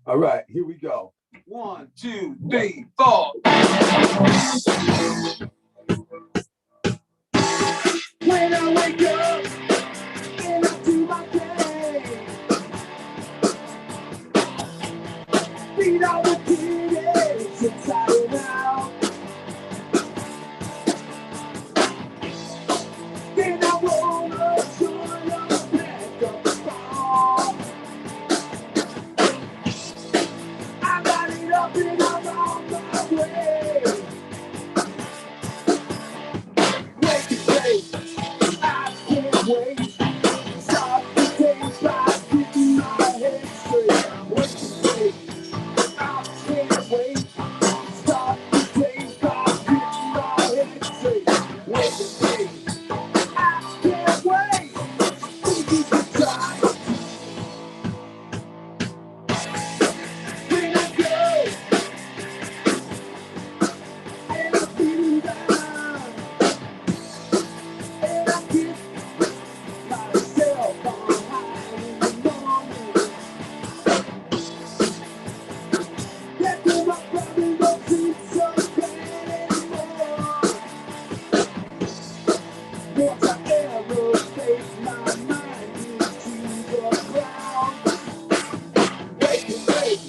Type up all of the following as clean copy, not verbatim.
All right, here we go. 1, 2, 3, 4. When I wake up and I do my day, beat all the kids inside and out. Then I roll a joint on the back of the phone. I got it up and I'm on my way. Wake it, wake, I can't wait. Start the day by getting my head straight. Wake it, wake, I can't wait. Start the day by getting my head straight. Wake it, wake, I can't wait. Think you can try. When I go and I feel down and I get myself on high in the morning. That do my problem don't seem so bad anymore. Once I ever face my mind into the ground. Wake it, wake,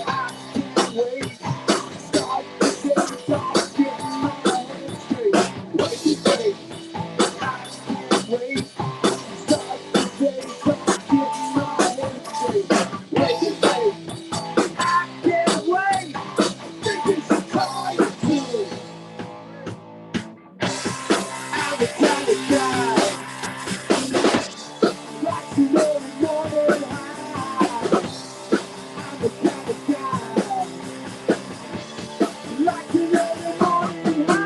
I can't wait. Start the day, start getting my head straight. Wake it, wake, I can't wait. Start the day, start getting my head straight. Wake it, wake, I can't wait. Think it's time to. I'm the kind of guy like to know the morning high. I'm the kind of guy like to know the morning high.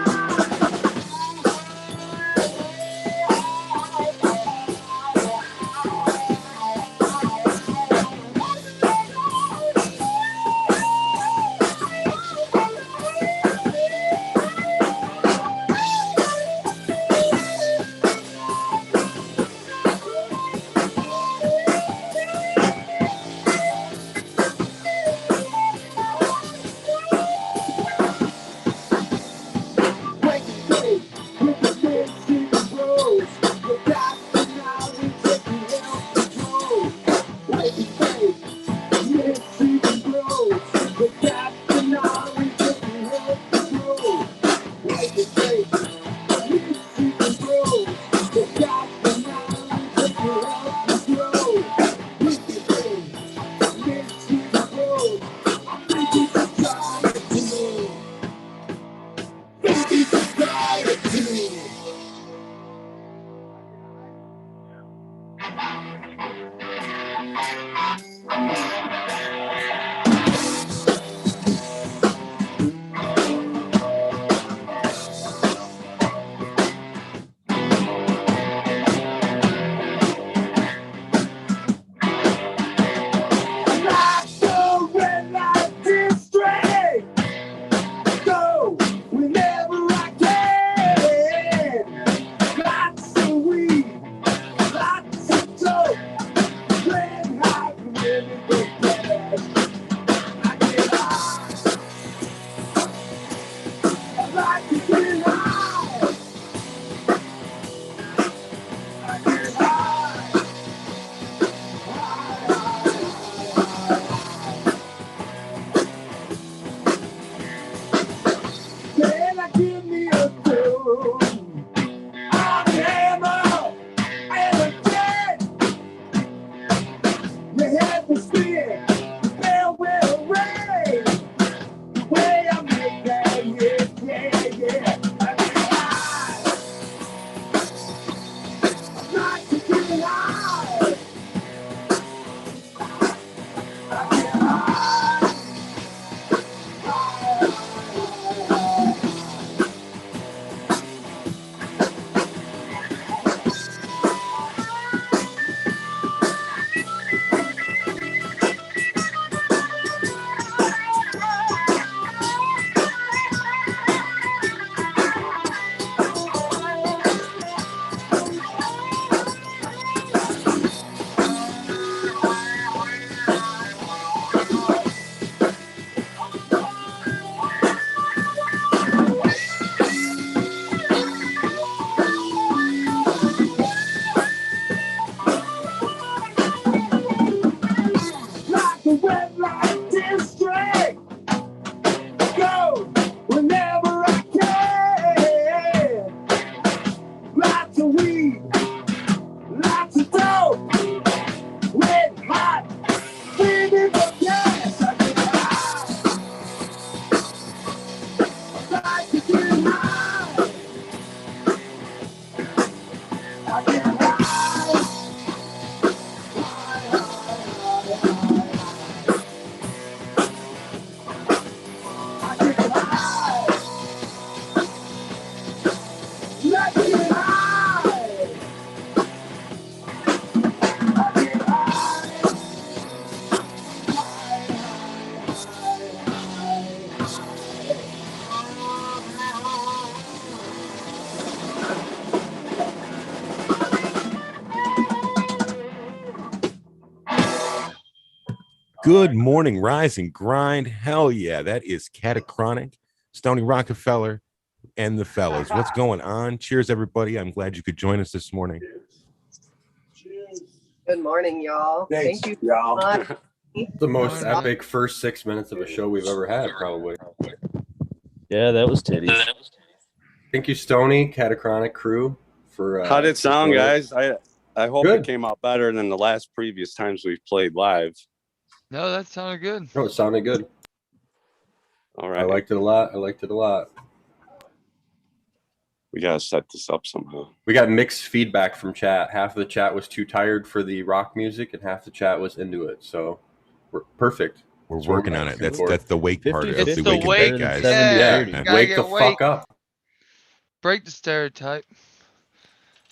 Wake it, wake, with the mid-season bros. The guys and now we taking help control. Wake it, wake, mid-season bros. The guys and now we taking help control. Wake it, wake, mid-season bros. The guys and now we taking help control. Wake it, wake, mid-season bros. I think it's a time to move. Think it's a time to move. Like the red light district. Go whenever I can. Lots of weed, lots of dope. Playing high, really good cash. I get high. I like to get high. I get high. High, high, high. Then I give me a dough. I'm hammer and a jet. Your head will spin. Good morning, rise and grind. Hell yeah, that is Catachronic, Stony Rockefeller, and the fellas. What's going on? Cheers, everybody. I'm glad you could join us this morning. Good morning, y'all. Thanks, Thank you, y'all. The most epic first 6 minutes of a show we've ever had, probably. Yeah, that was titties. Thank you, Stony, Catachronic crew, for. How did it sound, guys? I hope Good. it came out better than the last previous times we've played live. No, that sounded good. No, it sounded good. All I right, liked it a lot. we gotta set this up somehow. We got mixed feedback from chat. Half of the chat was too tired for the rock music, and half the chat was into it. So we're perfect. We're That's what working we're on it. asking That's for. that's the wake part of It's the the wake and wake, bake, guys. yeah. Yeah, Gotta wake get the wake. fuck up. Break the stereotype.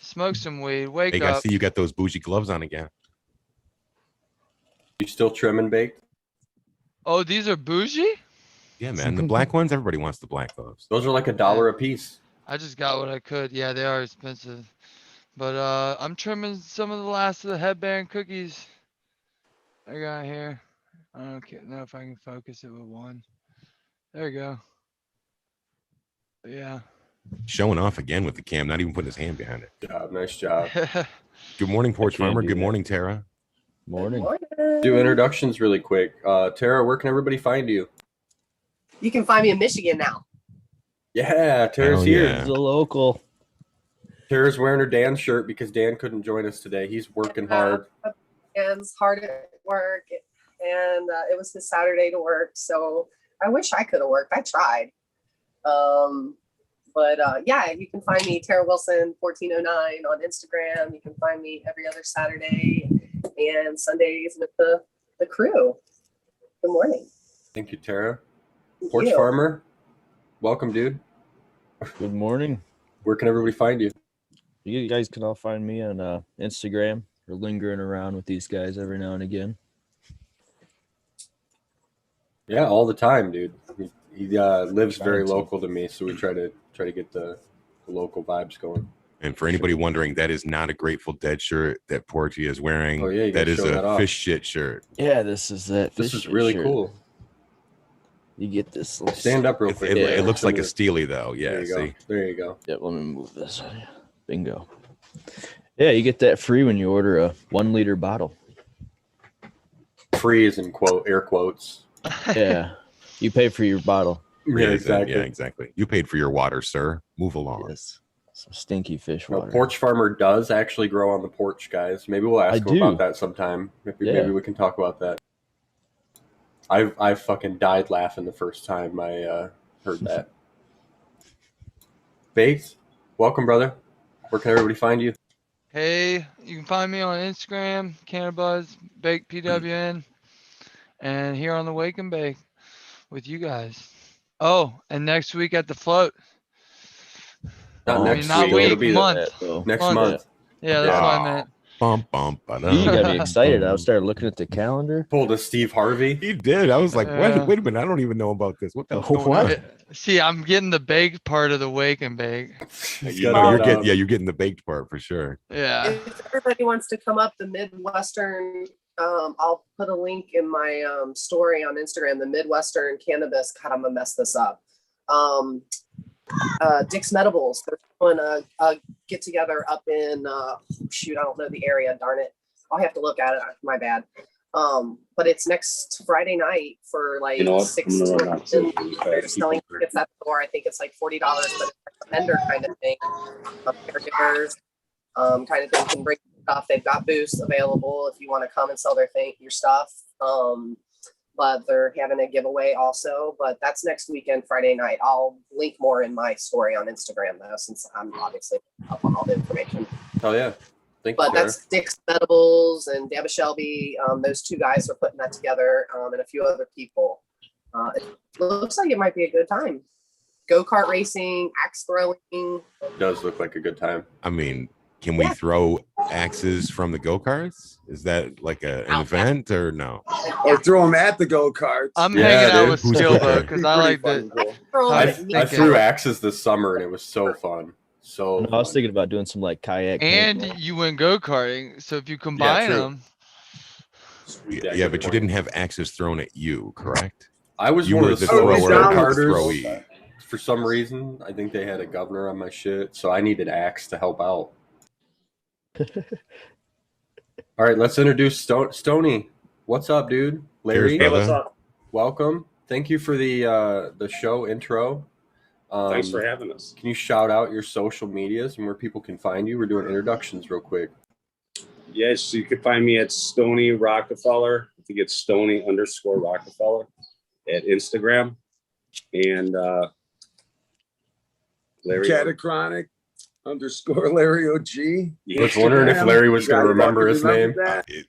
Smoke some weed. Wake Hey, guys, up. see you got those bougie gloves on again. You still trim and baked? Oh, these are bougie? Yeah, man. The black ones, everybody wants the black gloves. Those are like $1 a piece. I just got what I could. Yeah, they are expensive. But I'm trimming some of the last of the headband cookies I got here. I don't know if I can focus it with one. There you go. But yeah. Showing off again with the cam, not even putting his hand behind it. Nice job. Good morning, Porch can't Farmer. do Good that. morning, Tara. Morning. Do introductions really quick. Tara, where can everybody find you? You can find me in Michigan now. Yeah, Tara's Hell here. yeah. It's a local. Tara's wearing her Dan shirt because Dan couldn't join us today. He's working hard. Dan's hard at work, and it was his Saturday to work. So I wish I could have worked. I tried. But yeah, you can find me Tara Wilson 1409 on Instagram. You can find me every other Saturday and Sundays with the crew. Good morning. Thank you, Tara. Thank Porch you. Farmer, welcome, dude. Good morning. Where can everybody find you? You guys can all find me on Instagram or lingering around with these guys every now and again. Yeah, all the time, dude. He lives very Trying to. local to me, so we try to get the local vibes going. And for anybody wondering, that is not a Grateful Dead shirt that Porgy is wearing. Oh, yeah, you that gotta is show that a off. fish shit shirt. Yeah, this is that. This fish is shit really shirt. cool. You get this. Little Stand up real It, quick. it, Yeah. it looks like a There Steely, though. Yeah, you go. see? There you go. Yep, let me move this on you. Bingo. Yeah, you get that free when you order a 1 liter bottle. Free is in air quotes. Yeah, you pay for your bottle. Yeah, exactly. Yeah, exactly. You paid for your water, sir. Move along. Yes. Some stinky fish No, water. Porch Farmer does actually grow on the porch, guys. Maybe we'll ask I him about do. that sometime. Maybe Yeah. we can talk about that. I fucking died laughing the first time I heard that. Baked, welcome, brother. Where can everybody find you? Hey, you can find me on Instagram, Cannabuzz, Bake PWN, and here on the Wake and Bake with you guys. Oh, and next week at the float. Not Oh, next not week. week, It'll be month. next Month. month. Yeah, that's what I Oh, meant. Bum, bum, You ba-dum. got me excited. I started looking at the calendar. Pulled a Steve Harvey. He did. I was like, Yeah. wait a minute. I don't even know about this. What the hell's going What? on? See, I'm getting the bake part of the Wake and Bake. He's You got know, it you're down. getting, you're getting the baked part for sure. Yeah. If everybody wants to come up the Midwestern, I'll put a link in my story on Instagram, the Midwestern Cannabis. God, I'm gonna mess this up. Dick's Medibles. They're doing a get together up in shoot, I don't know the area, darn it. I'll have to look at it. My bad. But it's next Friday night for like You know what? 6 I'm gonna run out too. They're selling tickets at the door. I think it's like $40, but it's like a vendor kind of thing. Caregivers, kind of thing can bring stuff. They've got booths available if you want to come and sell your stuff. But they're having a giveaway also. But that's next weekend, Friday night. I'll link more in my story on Instagram though, since I'm obviously up on all the information. Oh yeah. Thank you, But Tara. that's Dick's Medibles and Debba Shelby. Those two guys are putting that together, and a few other people. It looks like it might be a good time. Go-kart racing, axe throwing. It does look like a good time. I mean, can we throw axes from the go-karts? Is that like an event or no? Or throw them at the go-karts. I'm Yeah, hanging out dude. with Who's Steelbook quicker? because I like Pretty the. fucking cool. I threw axes this summer and it was so fun. So No, I was thinking about doing some like kayak. And paintball. you went go karting, so if you combine true. them, Yeah, but you didn't have axes thrown at you, correct? I was You one were of the the slower thrower, not the carters. throwee. For some reason, I think they had a governor on my shit, so I needed axe to help out. All right, let's introduce Stony. What's up, dude? Larry, Cheers, brother. up? welcome. Thank you for the show intro. Thanks for having us. Can you shout out your social medias and where people can find you? We're doing introductions real quick. Yes, you can find me at Stony Rockefeller. I think it's Stony_Rockefeller at Instagram. And Larry. Catachronic _Larry OG. I was wondering if Larry was going to remember his name.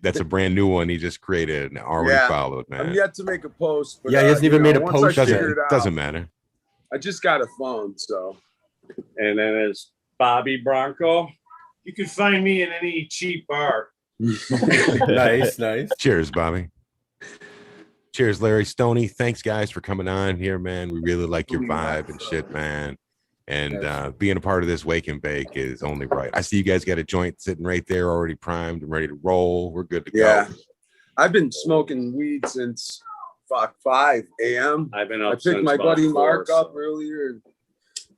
That's a brand new one he just created and already Yeah. followed, I'm man. yet to make a post. But, Yeah, he hasn't even made a once post I yet. figure it out, Doesn't matter. I just got a phone, so. And then it's Bobby Bronco. You can find me in any cheap bar. Nice. Cheers, Bobby. Cheers, Larry. Stony, thanks, guys, for coming on here, man. We really like your vibe and shit, man. And being a part of this Wake and Bake is only right. I see you guys got a joint sitting right there, already primed and ready to roll. We're good to Yeah. go. I've been smoking weed since 5 a.m. I've been I up picked since my about buddy 4, Mark up so. earlier.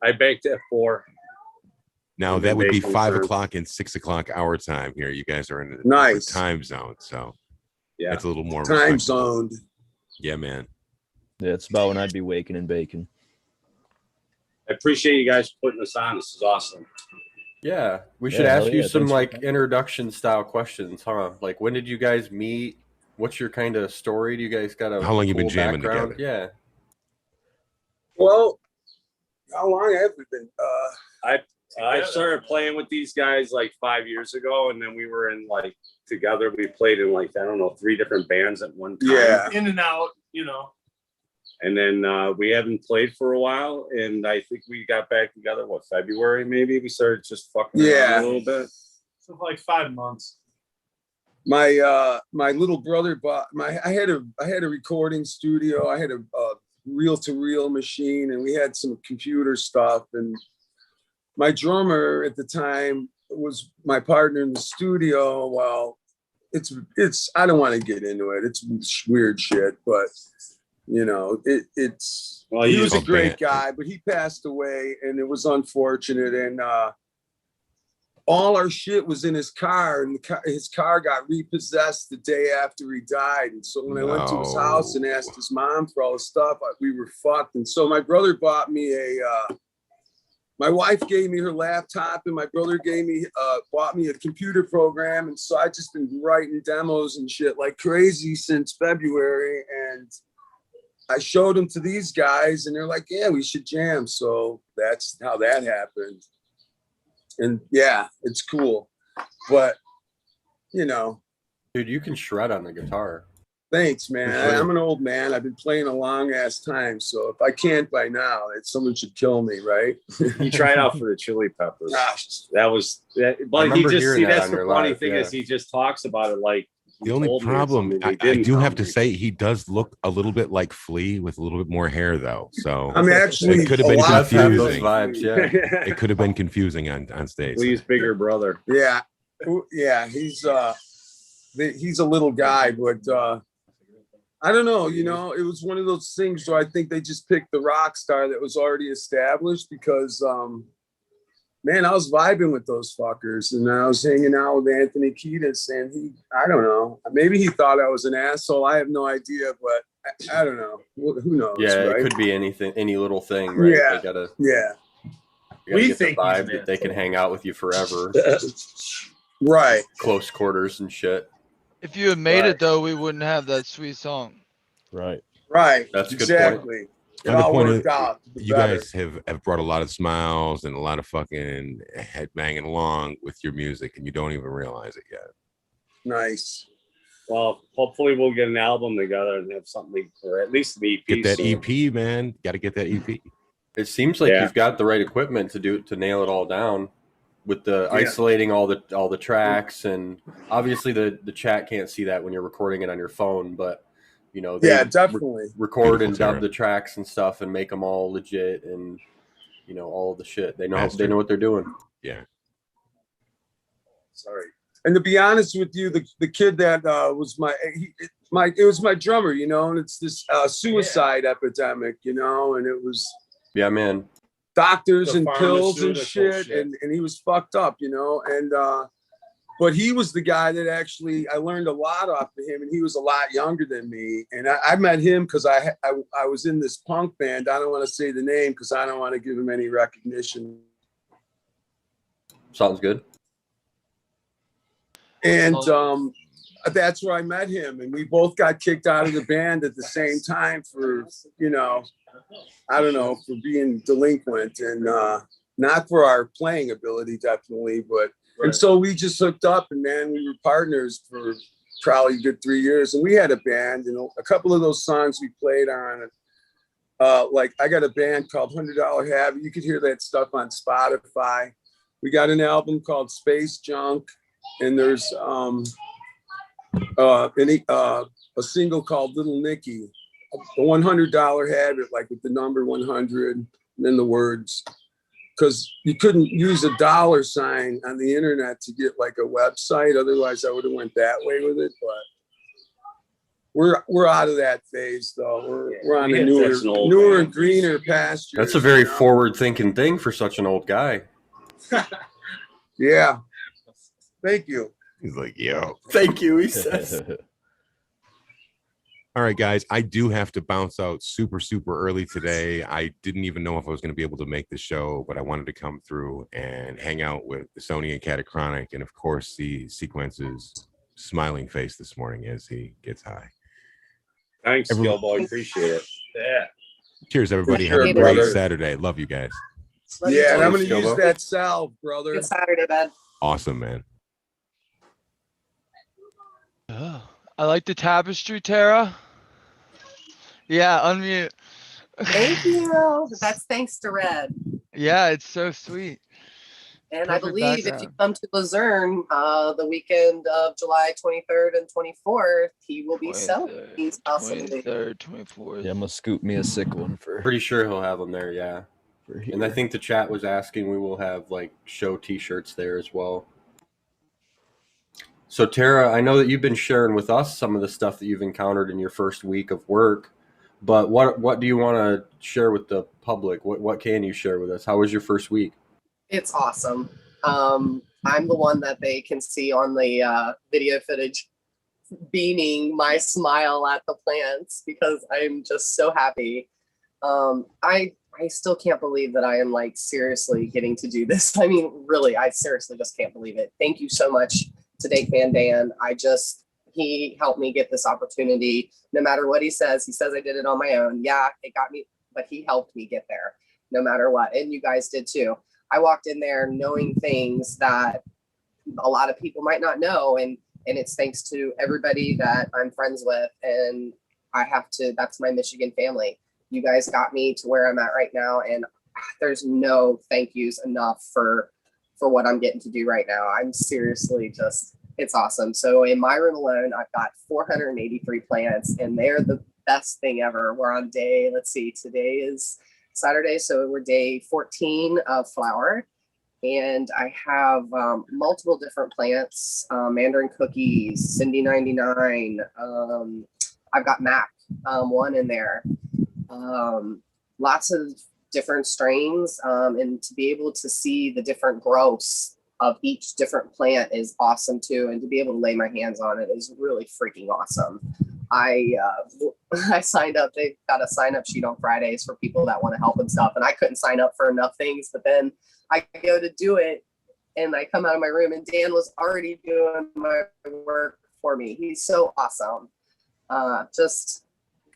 I baked at 4. Now I've that been would be baking 5 for- o'clock and 6 o'clock our time here. You guys are in a Nice. different time zone, so Yeah. that's a little more Time respectable. zoned. Yeah, man. Yeah, it's about when I'd be waking and baking. I appreciate you guys putting this on. This is awesome. Yeah, we should Yeah, ask hell you yeah, some thanks for like coming. introduction style questions, huh? Like, when did you guys meet? What's your kind of story? Do you guys got a How long you been cool jamming background? together? Well, how long have we been? I started playing with these guys like 5 years ago, and then we were in like together. We played in like, I don't know, 3 different bands at one time. Yeah. In and out, you know. And then we haven't played for a while, and I think we got back together. What, February? Maybe we started just fucking around a little bit. So for like 5 months. My little brother bought I had a recording studio. I had a reel-to-reel machine, and we had some computer stuff. And my drummer at the time was my partner in the studio. Well, it's I don't want to get into it. It's weird shit, but you know, it's Well, he was a Oh, great band. guy, but he passed away, and it was unfortunate. And all our shit was in his car, and his car got repossessed the day after he died. And so when I went to his house and asked his mom for all his stuff, we were fucked. And so my brother bought me my wife gave me her laptop, and my brother bought me a computer program. And so I just been writing demos and shit like crazy since February. And I showed them to these guys, and they're like, yeah, we should jam. So that's how that happened. And yeah, it's cool. But, you know, Dude, you can shred on the guitar. thanks, man. For sure. I'm an old man. I've been playing a long ass time. So if I can't by now, someone should kill me, right? He tried out for the Chili Peppers. Gosh. That was that. But he remember just hearing see that that's on the your funny live, thing yeah. is he just talks about it like he The only told me it's problem, something I he didn't do tell have to me. say, he does look a little bit like Flea with a little bit more hair, thow. So I'm actually It could have a been lot Does have those confusing. vibes, yeah. it could have been confusing on stage. Lee's bigger brother. Yeah. Yeah. He's a little guy, but I don't know, you know, it was one of those things where I think they just picked the rock star that was already established because man, I was vibing with those fuckers, and I was hanging out with Anthony Kiedis, and I don't know, maybe he thought I was an asshole. I have no idea, but I don't know. Who knows? Yeah, right? it could be anything, any little thing, right? Yeah. They gotta, Yeah. you gotta We get the think he's vibe an that they can asshole. hang out with you forever, Right. close quarters and shit. If you had made Right. it though, we wouldn't have that sweet song. Right. Right. That's a good exactly. It And the all point worked is, out. you better. guys have brought a lot of smiles and a lot of fucking head banging along with your music, and you don't even realize it yet. Nice. Well, hopefully we'll get an album together and have something, or at least an EP. Get that soon. EP, man. Got to get that E EP. It seems like Yeah. you've got the right equipment to nail it all down with the Yeah. isolating all the tracks, and obviously the chat can't see that when you're recording it on your phone, but you know, they Yeah, definitely. record and Beautiful, dub the tracks and stuff and make them all legit, and you know, all of the shit. They know Master. what they're doing. Yeah. Sorry. And to be honest with you, the kid that was it was my drummer, you know, and it's this suicide epidemic, you know, and it was Yeah, man. doctors The and pills and pharmaceutical shit, and he was fucked up, you know, and but he was the guy that actually I learned a lot off of him, and he was a lot younger than me, and I met him because I was in this punk band. I don't want to say the name because I don't want to give him any recognition. Sounds good. And that's where I met him, and we both got kicked out of the band at the same time for, you know, I don't know, for being delinquent, and not for our playing ability, definitely, but and so we just hooked up, and man, we were partners for probably a good 3 years, and we had a band, you know, a couple of those songs we played on, like I got a band called $100 Habit. You could hear that stuff on Spotify. We got an album called Space Junk, and there's a single called Little Nicky, a $100 Habit, like with the number 100 and then the words, because you couldn't use a dollar sign on the internet to get like a website. Otherwise, I would have went that way with it. But we're out of that phase, though. We're on a newer, greener pasture. That's a very forward-thinking thing for such an old guy. Yeah. Thank you. He's like, yo. Thank you, he says. All right, guys, I do have to bounce out super, super early today. I didn't even know if I was going to be able to make the show, but I wanted to come through and hang out with Sony and Catachronic, and of course, see Sequence's smiling face this morning as he gets high. Thanks, Skillboy. Appreciate it. Yeah. Cheers, everybody. Sure, Have a great brother. Saturday. Love you guys. Yeah, and I'm going to Skilbo. use that salve, brother. Good Saturday, bud. Awesome, man. Oh, I like the tapestry, Tara. Yeah, unmute. Thank you. That's thanks to Red. Yeah, it's so sweet. And I Perfect believe if you background. come to Luzerne the weekend of July 23rd and 24th, he will be selling these possibly. 23rd, 24th. Yeah, I'm gonna scoop me a sick one for Pretty sure he'll have them there, yeah. here. And I think the chat was asking, we will have like show t-shirts there as well. So Tara, I know that you've been sharing with us some of the stuff that you've encountered in your first week of work, but what do you want to share with the public? What can you share with us? How was your first week? It's awesome. I'm the one that they can see on the video footage beaming my smile at the plants because I'm just so happy. I still can't believe that I am like seriously getting to do this. I mean, really, I seriously just can't believe it. Thank you so much to Dake Van Dan. He helped me get this opportunity. No matter what he says I did it on my own. Yeah, it got me, but he helped me get there no matter what. And you guys did too. I walked in there knowing things that a lot of people might not know. And it's thanks to everybody that I'm friends with. And that's my Michigan family. You guys got me to where I'm at right now. And there's no thank yous enough for what I'm getting to do right now. I'm seriously it's awesome. So in my room alone, I've got 483 plants and they're the best thing ever. We're on day, today is Saturday. So we're day 14 of flower. And I have multiple different plants, Mandarin Cookies, Cindy 99. I've got Mac, one in there. Lots of different strains. And to be able to see the different growths of each different plant is awesome too. And to be able to lay my hands on it is really freaking awesome. I signed up. They've got a sign up sheet on Fridays for people that want to help and stuff. And I couldn't sign up for enough things, but then I go to do it and I come out of my room and Dan was already doing my work for me. He's so awesome. Just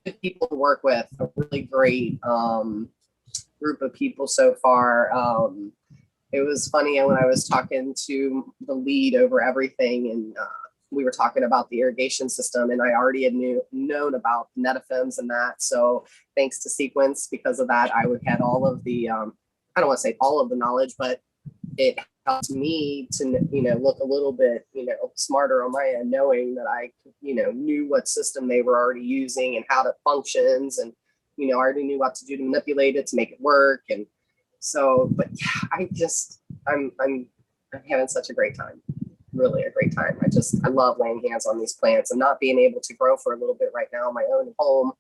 good people to work with, a really great group of people so far. It was funny when I was talking to the lead over everything and we were talking about the irrigation system and I already had known about netaphims and that. So thanks to Sequence, because of that, I had all of the, I don't want to say all of the knowledge, but it helped me to, look a little bit, smarter on my end, knowing that I, knew what system they were already using and how it functions. And, I already knew what to do to manipulate it to make it work. And so, but yeah, I'm having such a great time. really a great time. I love laying hands on these plants and not being able to grow for a little bit right now in my own home,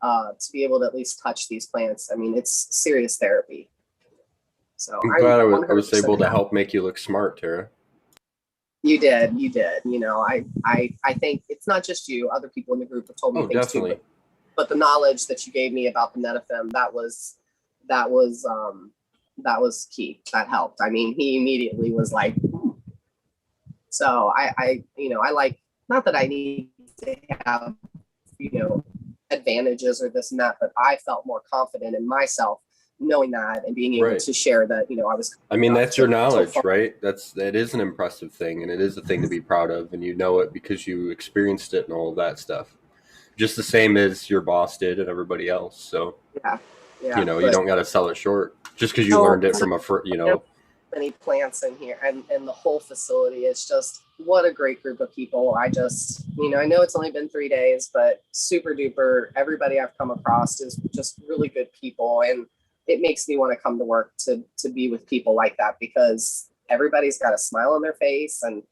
to be able to at least touch these plants. I mean, it's serious therapy. So I'm glad I was 100% able to help make you look smart, Tara. You did. You know, I think it's not just you. Other people in the group have told me things Definitely. too. But the knowledge that you gave me about the Netafim, that was key. That helped. I mean, he immediately was like, so I like, not that I need to have, advantages or this and that, but I felt more confident in myself knowing that and being able to share that, I mean, that's your knowledge, right? That is an impressive thing, and it is a thing to be proud of, and you know it because you experienced it and all of that stuff. Just the same as your boss did and everybody else. So, you don't got to sell it short just because you learned it from many plants in here and the whole facility. It's just, what a great group of people. I just, I know it's only been 3 days, but super duper, everybody I've come across is just really good people. And it makes me want to come to work to be with people like that, because everybody's got a smile on their face and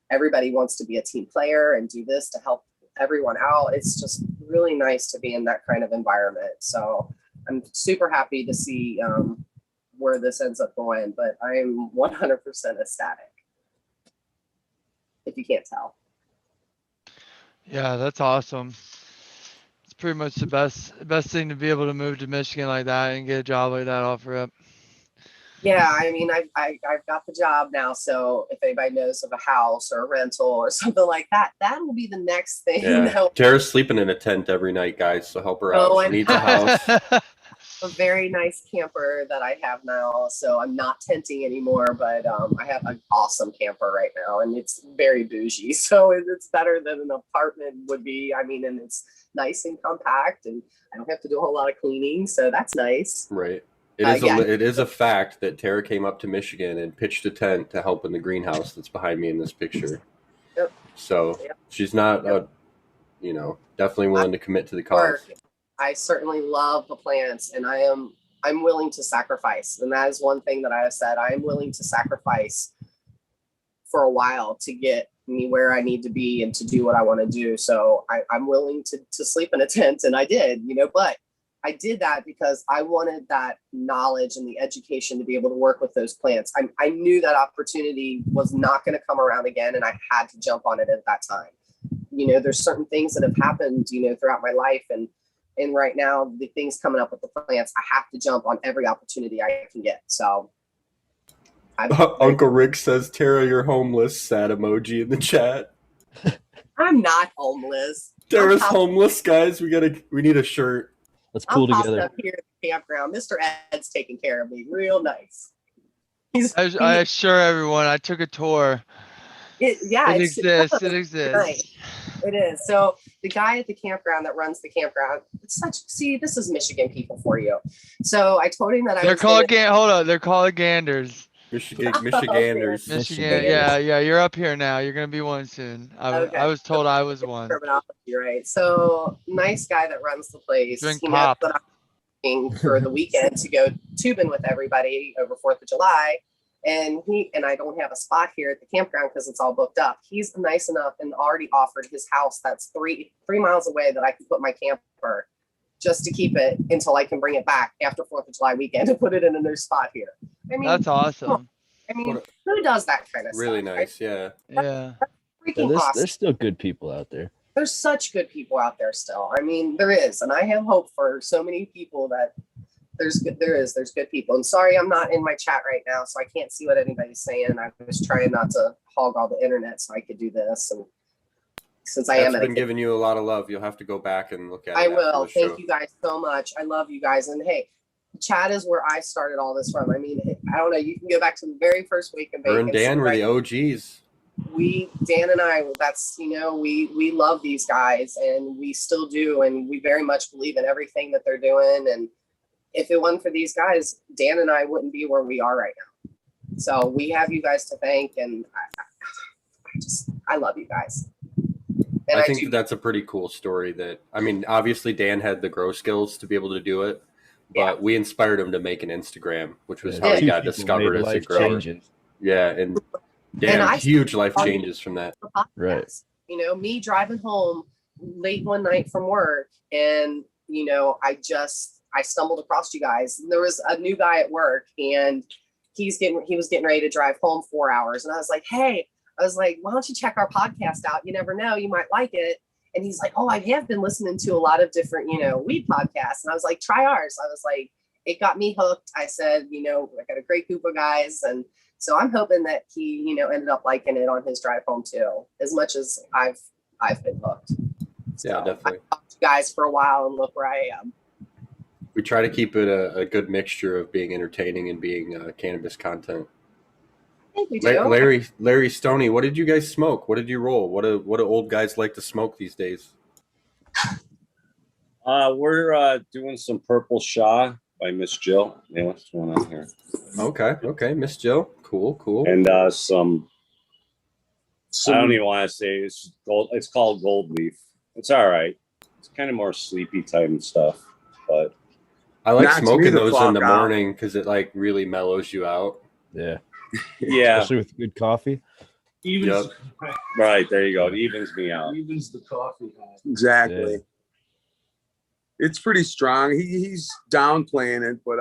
everybody wants to be a team player and do this to help everyone out. It's just really nice to be in that kind of environment. So I'm super happy to see where this ends up going, but I'm 100% ecstatic, if you can't tell. Yeah, that's awesome. It's pretty much the best thing to be able to move to Michigan like that and get a job like that offer up. Yeah, I mean, I've got the job now, so if anybody knows of a house or a rental or something like that, that will be the next thing. Yeah, Tara's sleeping in a tent every night, guys, so help her out. She needs a house. A very nice camper that I have now, so I'm not tenting anymore, but I have an awesome camper right now, and it's very bougie, so it's better than an apartment would be. I mean, and it's nice and compact, and I don't have to do a whole lot of cleaning, so that's nice. Right. It is a fact that Tara came up to Michigan and pitched a tent to help in the greenhouse that's behind me in this picture. Yep. So she's not, definitely willing to commit to the cause. I certainly love the plants, and I'm willing to sacrifice. And that is one thing that I have said. I am willing to sacrifice for a while to get me where I need to be and to do what I want to do. So I'm willing to sleep in a tent, and I did, but I did that because I wanted that knowledge and the education to be able to work with those plants. I knew that opportunity was not going to come around again, and I had to jump on it at that time. There's certain things that have happened, throughout my life, and right now the things coming up with the plants, I have to jump on every opportunity I can get. So Uncle Rick says, Tara, you're homeless. Sad emoji in the chat. I'm not homeless. Tara's homeless, guys. We need a shirt. Let's pull together. Up here at the campground. Mr. Ed's taking care of me. Real nice. I assure everyone, I took a tour. It exists. Nice. It is. So the guy at the campground that runs the campground, this is Michigan people for you. So I told him that they're called Ganders. Michiganders. Michigan. Yeah. You're up here now. You're gonna be one soon. I was told I was one. Terminology, right? So nice guy that runs the place. Drink he pop. knows that I'm for the weekend to go tubing with everybody over 4th of July. And I don't have a spot here at the campground because it's all booked up. He's nice enough and already offered his house that's three miles away that I can put my camper just to keep it until I can bring it back after 4th of July weekend and put it in a new spot here. I mean, that's awesome. I mean, who does that kind of really stuff? Nice, right? Yeah. Freaking awesome. There's still good people out there. There's such good people out there still. I mean, there is, and I have hope for so many people that there's good people. And sorry, I'm not in my chat right now, so I can't see what anybody's saying. I was trying not to hog all the internet so I could do this, and since I've been giving you a lot of love, you'll have to go back and look at it. I will. Thank you guys so much. I love you guys, and hey, chat is where I started all this from. I mean, I don't know. You can go back to the very first week of Her and Dan were the OGs. Dan and I, that's, we love these guys, and we still do, and we very much believe in everything that they're doing. And if it wasn't for these guys, Dan and I wouldn't be where we are right now. So we have you guys to thank, and I love you guys. And I think that's a pretty cool story. Obviously Dan had the grow skills to be able to do it, but we inspired him to make an Instagram, which was how he got discovered as a grower. Yeah, and Yeah, I huge life on changes from that. the podcast. Right. You know, me driving home late one night from work, and you know, I stumbled across you guys. There was a new guy at work, and he was getting ready to drive home 4 hours, and I was like, hey, why don't you check our podcast out? You never know, you might like it. And he's like, oh, I have been listening to a lot of different, you know, weed podcasts. And I was like, try ours. I was like, it got me hooked. I said, you know, I got a great group of guys. And so I'm hoping that he, you know, ended up liking it on his drive home too, as much as I've been hooked. So Yeah, definitely. I've talked to you guys for a while, and look where I am. We try to keep it a good mixture of being entertaining and being cannabis content. I think we do. Larry Stoney, what did you guys smoke? What did you roll? What do old guys like to smoke these days? We're doing some Purple Shaw by Miss Jill. Yeah, what's going on here? Okay, Miss Jill. Cool. And some I don't even want to say it's gold. It's called Gold Leaf. It's all right. It's kind of more sleepy type and stuff, but I like Knocks me smoking the those in fuck the out. morning because it like really mellows you out. Yeah. yeah, Especially with good coffee. Evens, right there you go. It evens me out. evens the coffee. Exactly. Yeah. It's pretty strong. He's downplaying it, but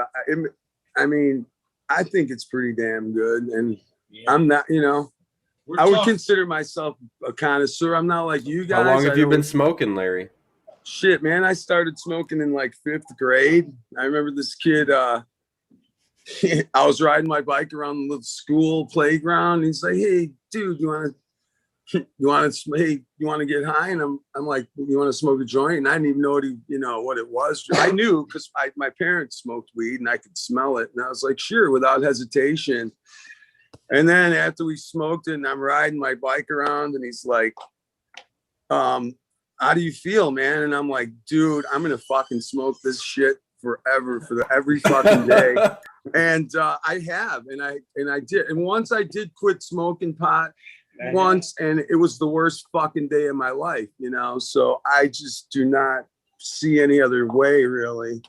I mean, I think it's pretty damn good. And I'm not, you know, I would consider myself a connoisseur. I'm not like you guys. How long have I you don't- been smoking, Larry? Shit, man, I started smoking in like 5th grade. I remember this kid, I was riding my bike around the little school playground. He's like, hey, dude, you want to get high? And I'm like, you want to smoke a joint? And I didn't even know what it was. I knew because my parents smoked weed and I could smell it. And I was like, sure, without hesitation. And then after we smoked it and I'm riding my bike around and he's like, how do you feel, man? And I'm like, dude, I'm going to fucking smoke this shit forever every fucking day. And I have, and I did. And once I did quit smoking pot once, and it was the worst fucking day of my life, you know? So I just do not see any other way really.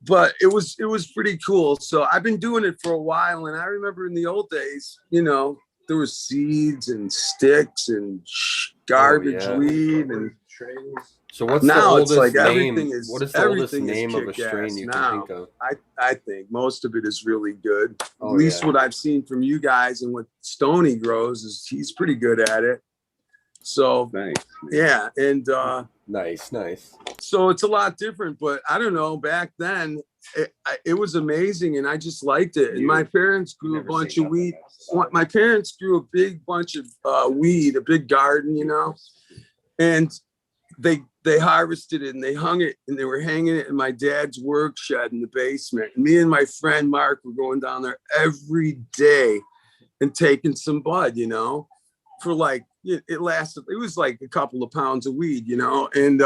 But it was pretty cool. So I've been doing it for a while. And I remember in the old days, you know, there was seeds and sticks and garbage weed. And So what's now the it's oldest like name? everything is What is the oldest everything is name of a kick-ass strain you now. can think of? I think most of it is really good. Oh, At least yeah. what I've seen from you guys and what Stoney grows is he's pretty good at it. So Nice. yeah, and Nice. so it's a lot different. But I don't know. Back then, it was amazing, and I just liked it. And my parents grew a bunch of weed. My parents grew a big bunch of weed, a big garden, you know, and they harvested it and they hung it and they were hanging it in my dad's work shed in the basement. And me and my friend Mark were going down there every day and taking some bud, you know, for like, it lasted, it was like a couple of pounds of weed, you know. And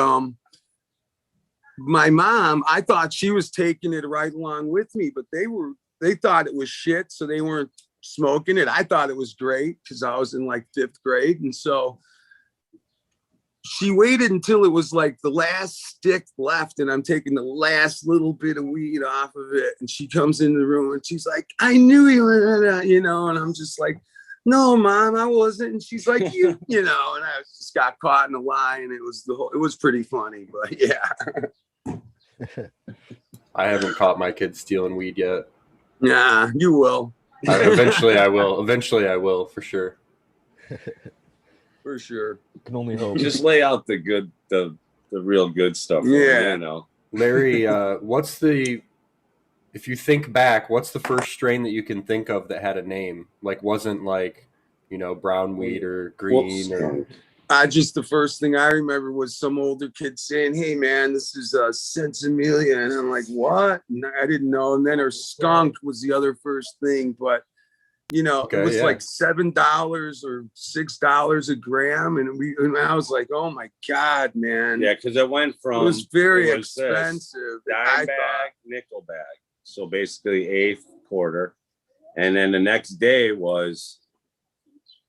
my mom, I thought she was taking it right along with me, but they thought it was shit. So they weren't smoking it. I thought it was great because I was in like 5th grade. And so she waited until it was like the last stick left and I'm taking the last little bit of weed off of it. And she comes in the room and she's like, I knew you were, you know, and I'm just like, no, Mom, I wasn't. And she's like, you know, and I just got caught in a lie and it was pretty funny, but yeah. I haven't caught my kids stealing weed yet. Yeah, you will. Eventually I will for sure. For sure. Can only hope. Just lay out the real good stuff. Yeah. You know. Larry, if you think back, what's the first strain that you can think of that had a name? Like wasn't like, you know, brown weed or green or The first thing I remember was some older kid saying, hey man, this is Sensimelia. And I'm like, what? And I didn't know. And then her skunk was the other first thing, but you know, it was like $7 or $6 a gram. And I was like, oh my God, man. Yeah, because it went from It was very it was this expensive. dime bag, nickel bag. So basically eighth quarter. And then the next day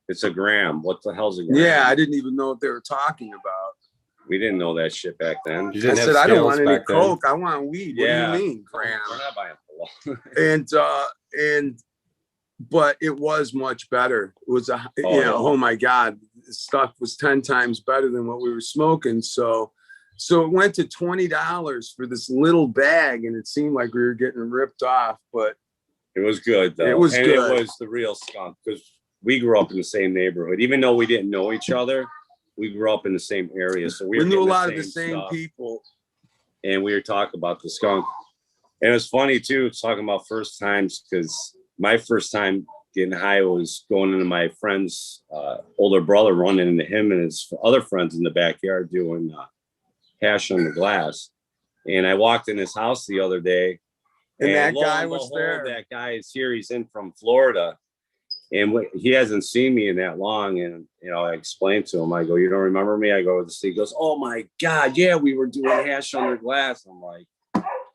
it's a gram. What the hell's a gram? Yeah, I didn't even know what they were talking about. We didn't know that shit back then. You I didn't have said, I don't scales want any back then? coke. I want weed. What Yeah. do you mean, gram? We're not buying full. And but it was much better. It was oh my God, this stuff was 10 times better than what we were smoking. So it went to $20 for this little bag, and it seemed like we were getting ripped off, but it was good though. It was and good. It was the real skunk because we grew up in the same neighborhood. Even though we didn't know each other, we grew up in the same area. So we knew a lot of the same stuff. people. And we were talking about the skunk. And it was funny too, talking about first times, because my first time getting high was going into my friend's older brother, running into him and his other friends in the backyard doing hash on the glass. And I walked in his house the other day, and that guy was there. That guy is here. He's in from Florida, and he hasn't seen me in that long. And I explained to him, I go, "You don't remember me?" I go, he goes, "Oh my God, yeah, we were doing hash under glass." I'm like,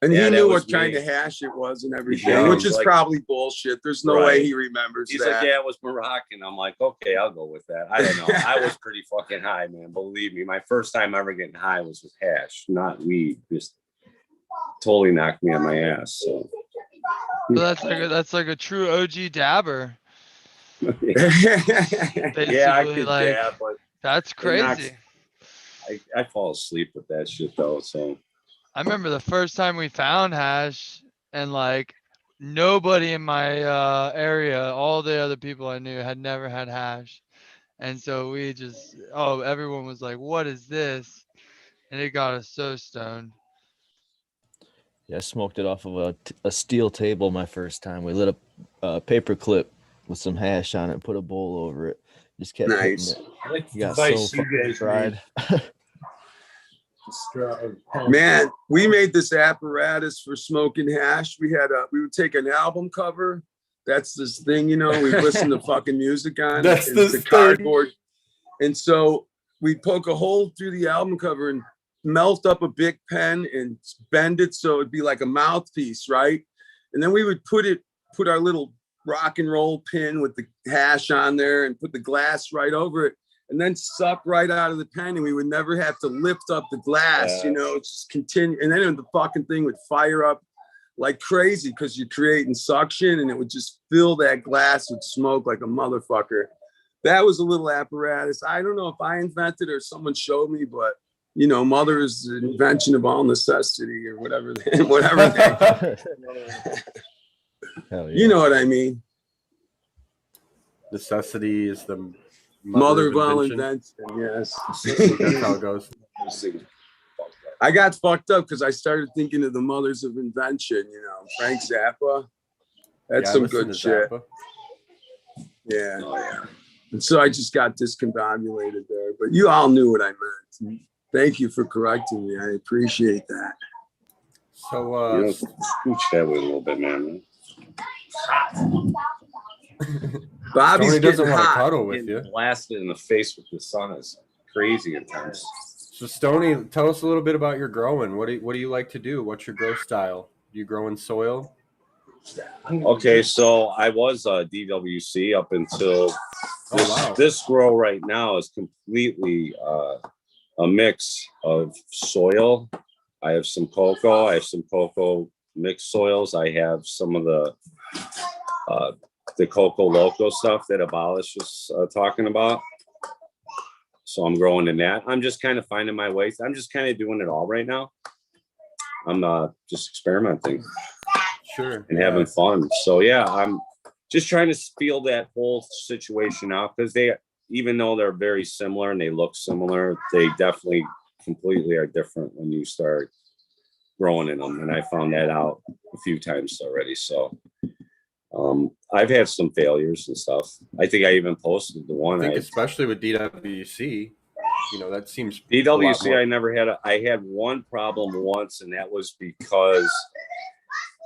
and he knew what kind of hash it was and everything, which is probably bullshit. There's no way he remembers. He's like, "Yeah, it was Moroccan." I'm like, "Okay, I'll go with that." I don't know. I was pretty fucking high, man. Believe me, my first time ever getting high was with hash, not weed. Just totally knocked me on my ass. So that's like a true OG dabber. Yeah, I could dab, but that's crazy. I fall asleep with that shit though. So I remember the first time we found hash, and like nobody in my area, all the other people I knew had never had hash. And so we just, everyone was like, "What is this?" And it got us so stoned. Yeah, I smoked it off of a steel table my first time. We lit a paper clip with some hash on it, put a bowl over it. Just kept hitting it. You got so fucking fried. Man, we made this apparatus for smoking hash. We would take an album cover. That's this thing, we listen to fucking music on. That's the cardboard. And so we poke a hole through the album cover and melt up a big pen and bend it so it'd be like a mouthpiece, right? And then we would put our little rock and roll pin with the hash on there and put the glass right over it, and then suck right out of the pen, and we would never have to lift up the glass, just continue. And then the fucking thing would fire up like crazy because you're creating suction, and it would just fill that glass with smoke like a motherfucker. That was a little apparatus. I don't know if I invented it or someone showed me, but mother is the invention of all necessity or whatever. Hell yeah. You know what I mean? Necessity is the mother of all invention. Yes. That's how it goes. I got fucked up because I started thinking of the mothers of invention, Frank Zappa. That's some good shit. Zappa. Yeah. Oh, yeah. And so I just got discombobulated there. But you all knew what I meant. Thank you for correcting me. I appreciate that. So scooch that way a little bit, man. Bobby's doesn't want to hot. cuddle with you. Blasted in the face with the sun is crazy intense. So Stoney, tell us a little bit about your growing. What do you like to do? What's your grow style? Do you grow in soil? Okay, so I was a DWC up until this grow right now is completely a mix of soil. I have some cocoa. I have some cocoa mixed soils. I have some of the Coco Loco stuff that Abolish was talking about. So I'm growing in that. I'm just kind of finding my way. I'm just kind of doing it all right now. I'm just experimenting. Sure. And having fun. So yeah, I'm just trying to feel that whole situation out, because even though they're very similar and they look similar, they definitely completely are different when you start growing in them. And I found that out a few times already. So I've had some failures and stuff. I think I even posted the one. I think especially with DWC, that seems DWC. I never had. I had one problem once, and that was because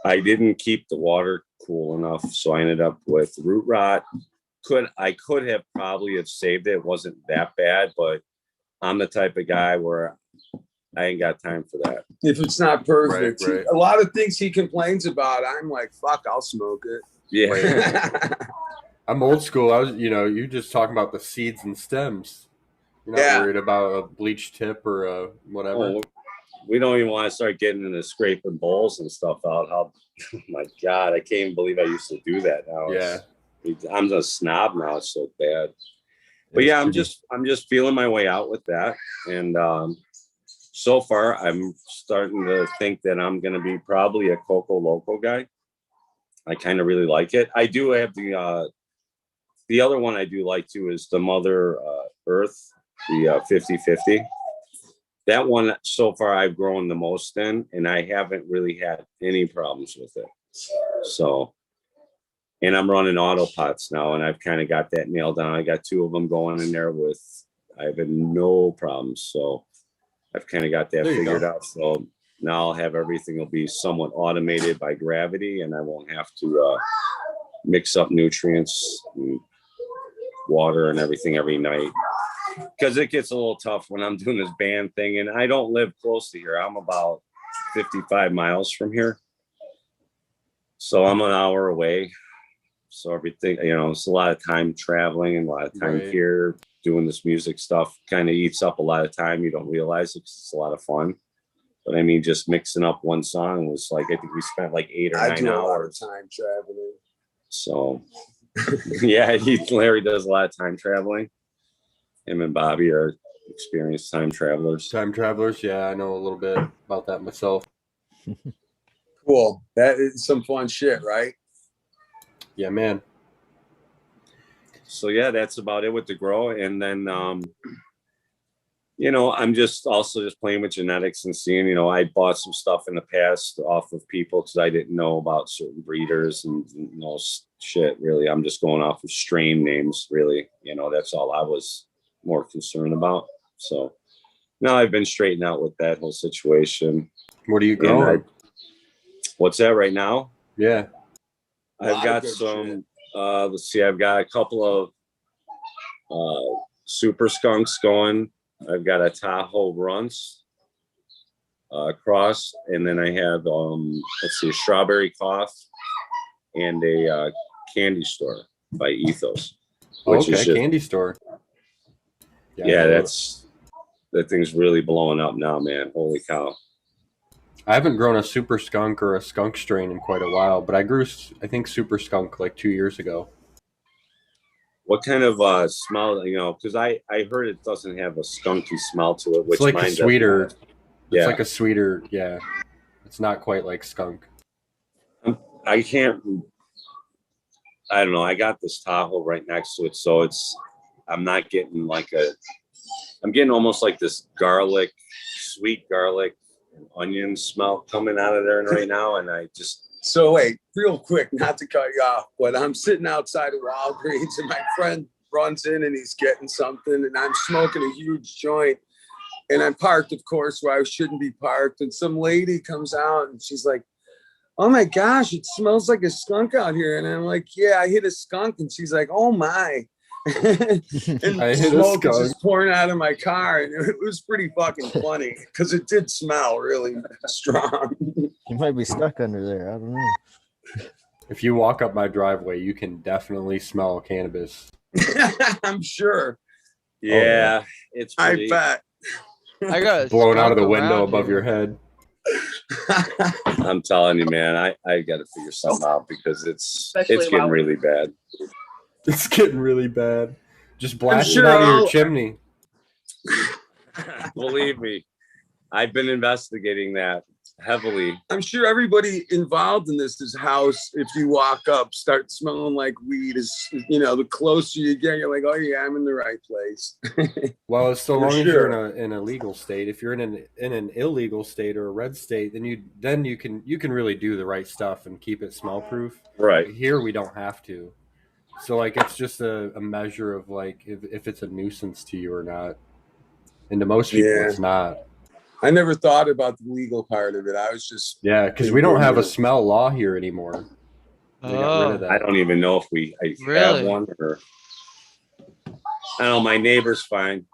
I didn't keep the water cool enough. So I ended up with root rot. I could have probably have saved it. It wasn't that bad, but I'm the type of guy where I ain't got time for that. If it's not perfect, right. A lot of things he complains about, I'm like, fuck, I'll smoke it. Yeah. I'm old school. I was, you just talking about the seeds and stems. You're not worried about a bleach tip or a whatever. Oh, we don't even want to start getting into scraping bowls and stuff out. Oh my God, I can't even believe I used to do that now. Yeah. I'm a snob now. It's so bad. But yeah, I'm just feeling my way out with that. And so far, I'm starting to think that I'm going to be probably a Coco Loco guy. I kind of really like it. I do have the other one I do like too is the Mother Earth, the 50/50. That one so far I've grown the most in, and I haven't really had any problems with it. So, and I'm running auto pots now, and I've kind of got that nailed down. I got 2 of them going in there I have no problems. So I've kind of got that figured out. So now I'll have everything will be somewhat automated by gravity, and I won't have to mix up nutrients and water and everything every night. Because it gets a little tough when I'm doing this band thing, and I don't live close to here. I'm about 55 miles from here. So I'm an hour away. So everything, it's a lot of time traveling and a lot of time here doing this music stuff kind of eats up a lot of time. You don't realize it 'cause it's a lot of fun. But I mean, just mixing up one song was like, I think we spent like 8 or 9 hours. I do a lot of time traveling. So yeah, Larry does a lot of time traveling. Him and Bobby are experienced time travelers. Time travelers, yeah, I know a little bit about that myself. Cool. That is some fun shit, right? Yeah, man. So yeah, that's about it with the grow. And then I'm just playing with genetics and seeing, I bought some stuff in the past off of people because I didn't know about certain breeders and shit. Really, I'm just going off of strain names. Really, that's all I was more concerned about. So now I've been straightened out with that whole situation. What are you growing? What's that right now? Yeah, I've got some. Let's see. I've got a couple of super skunks going. I've got a Tahoe Runts cross, and then I have a strawberry cough and a candy store by Ethos. Candy store. Yeah, that thing's really blowing up now, man. Holy cow. I haven't grown a super skunk or a skunk strain in quite a while, but I grew, I think, super skunk like 2 years ago. What kind of smell, because I heard it doesn't have a skunky smell to it, which it's like mine a sweeter. doesn't. Yeah. It's like a sweeter, yeah. It's not quite like skunk. I don't know. I got this Tahoe right next to it, so I'm not getting I'm getting almost like this garlic, sweet garlic and onion smell coming out of there right now, and I just. So wait, real quick, not to cut you off, but I'm sitting outside of Walgreens and my friend runs in and he's getting something and I'm smoking a huge joint and I'm parked, of course, where I shouldn't be parked. And some lady comes out and she's like, "Oh my gosh, it smells like a skunk out here." And I'm like, "Yeah, I hit a skunk." And she's like, "Oh my." And smoke was just pouring out of my car, and it was pretty fucking funny because it did smell really strong. You might be stuck under there. I don't know. If you walk up my driveway, you can definitely smell cannabis. I'm sure. Yeah, it's pretty. I bet. I got blown out of the window above your head. I'm telling you, man, I got to figure something out because it's getting really bad. It's getting really bad. Just blast it out of your chimney. Believe me, I've been investigating that heavily. I'm sure everybody involved in this house, if you walk up, start smelling like weed. Is the closer you get, you're like, "Oh yeah, I'm in the right place." Well, so long as you're in a legal state. If you're in an illegal state or a red state, then you can really do the right stuff and keep it smell proof. Right. Here we don't have to. So it's just a measure of if it's a nuisance to you or not. And to most people, it's not. I never thought about the legal part of it. I was just because we don't have a smell law here anymore. They got rid of that. I don't even know if have one or. I don't know. My neighbor's fine.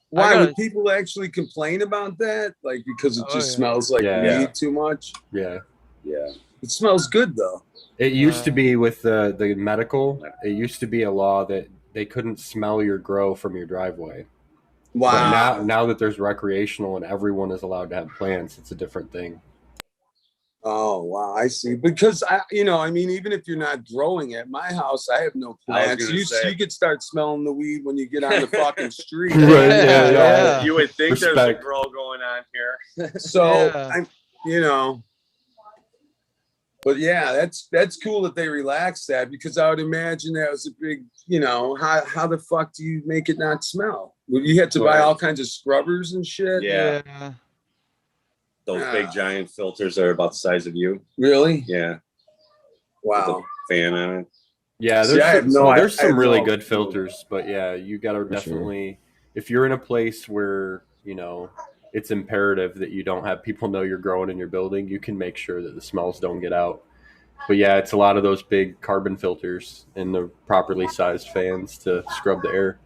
Why would people actually complain about that? Because it just smells like weed too much. Yeah. It smells good though. It used to be with the medical. It used to be a law that they couldn't smell your grow from your driveway. Wow. But now that there's recreational and everyone is allowed to have plants, it's a different thing. Oh, wow. I see. Because I mean, even if you're not growing at my house, I have no plants. You could start smelling the weed when you get on the fucking street. Right, yeah. You would think there's a Respect. grow going on here. So Yeah. but yeah, that's cool that they relaxed that, because I would imagine that was a big, how the fuck do you make it not smell? Well, you had to buy all kinds of scrubbers and shit. Yeah. Yeah. Those big giant filters are about the size of you. Really? Yeah. Wow. Fan on it. Yeah, See, I have no- there's I have some really no good clue. filters, but yeah, you got to For sure. definitely, if you're in a place where, it's imperative that you don't have people know you're growing in your building, you can make sure that the smells don't get out. But yeah, it's a lot of those big carbon filters and the properly sized fans to scrub the air.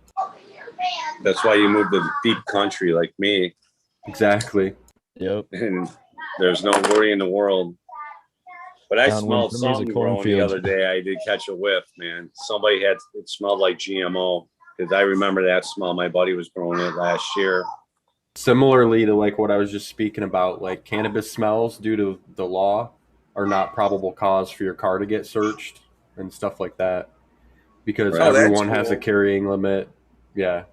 That's why you move to the deep country like me, Exactly. Yep. and there's no worry in the world. But I Downwind smelled from me is a something growing the cornfield. other day. I did catch a whiff, man. It smelled like GMO, because I remember that smell. My buddy was growing it last year. Similarly to like what I was just speaking about, like cannabis smells due to the law are not probable cause for your car to get searched and stuff like that, because Right. Oh, that's everyone has a cool. carrying limit. Yeah.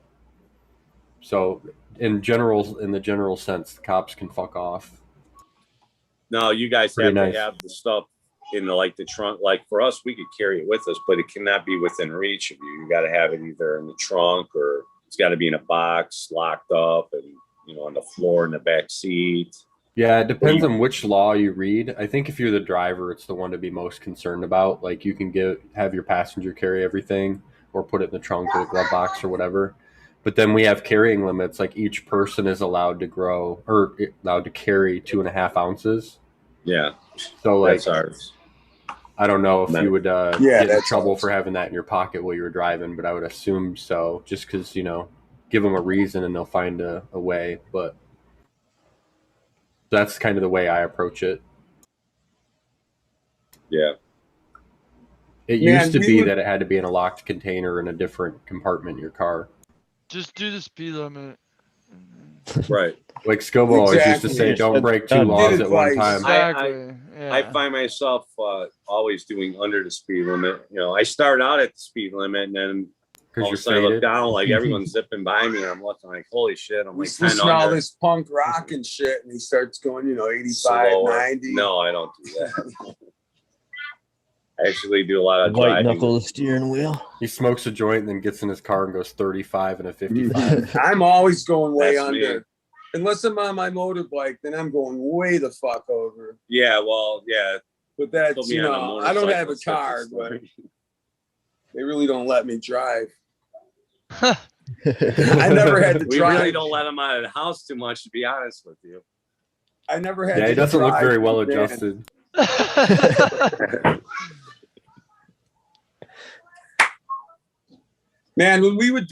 So in the general sense, the cops can fuck off. No, you guys Pretty have nice. to have the stuff in the trunk. Like for us, we could carry it with us, but it cannot be within reach of you. You got to have it either in the trunk, or it's got to be in a box locked up and on the floor in the back seat. Yeah, it depends on which law you read. I think if you're the driver, it's the one to be most concerned about. Like you can have your passenger carry everything or put it in the trunk or the glove box or whatever. But then we have carrying limits. Like each person is allowed to carry 2.5 ounces. Yeah. So like, That's ours. I don't know if you would get in that's trouble ours. for having that in your pocket while you were driving, but I would assume so, just because, give them a reason and they'll find a way. But that's kind of the way I approach it. Yeah. It used to be that it had to be in a locked container in a different compartment in your car. Just do the speed limit. Right. Like Scobo always used to say, don't break two laws at one time. Exactly. Yeah. I find myself always doing under the speed limit. I start out at the speed limit, and then all of a sudden I look down, like everyone's zipping by me, and I'm looking like, holy shit. I'm We like, listen 10 to all under. this punk rock and shit, and he starts going, 85, Slower. 90. No, I don't do that. I actually do a lot of White driving. knuckle the steering wheel. He smokes a joint and then gets in his car and goes 35 and a 55. I'm always going way That's under. me. Unless I'm on my motorbike, then I'm going way the fuck over. Yeah, well, yeah. But that's, Put me on a I don't have a motorcycle, car, such a but story. they really don't let me drive. I never had to We drive. really don't let him out of the house too much, to be honest with you. I never had Yeah, to he doesn't look drive very well the van. adjusted. Man, when we would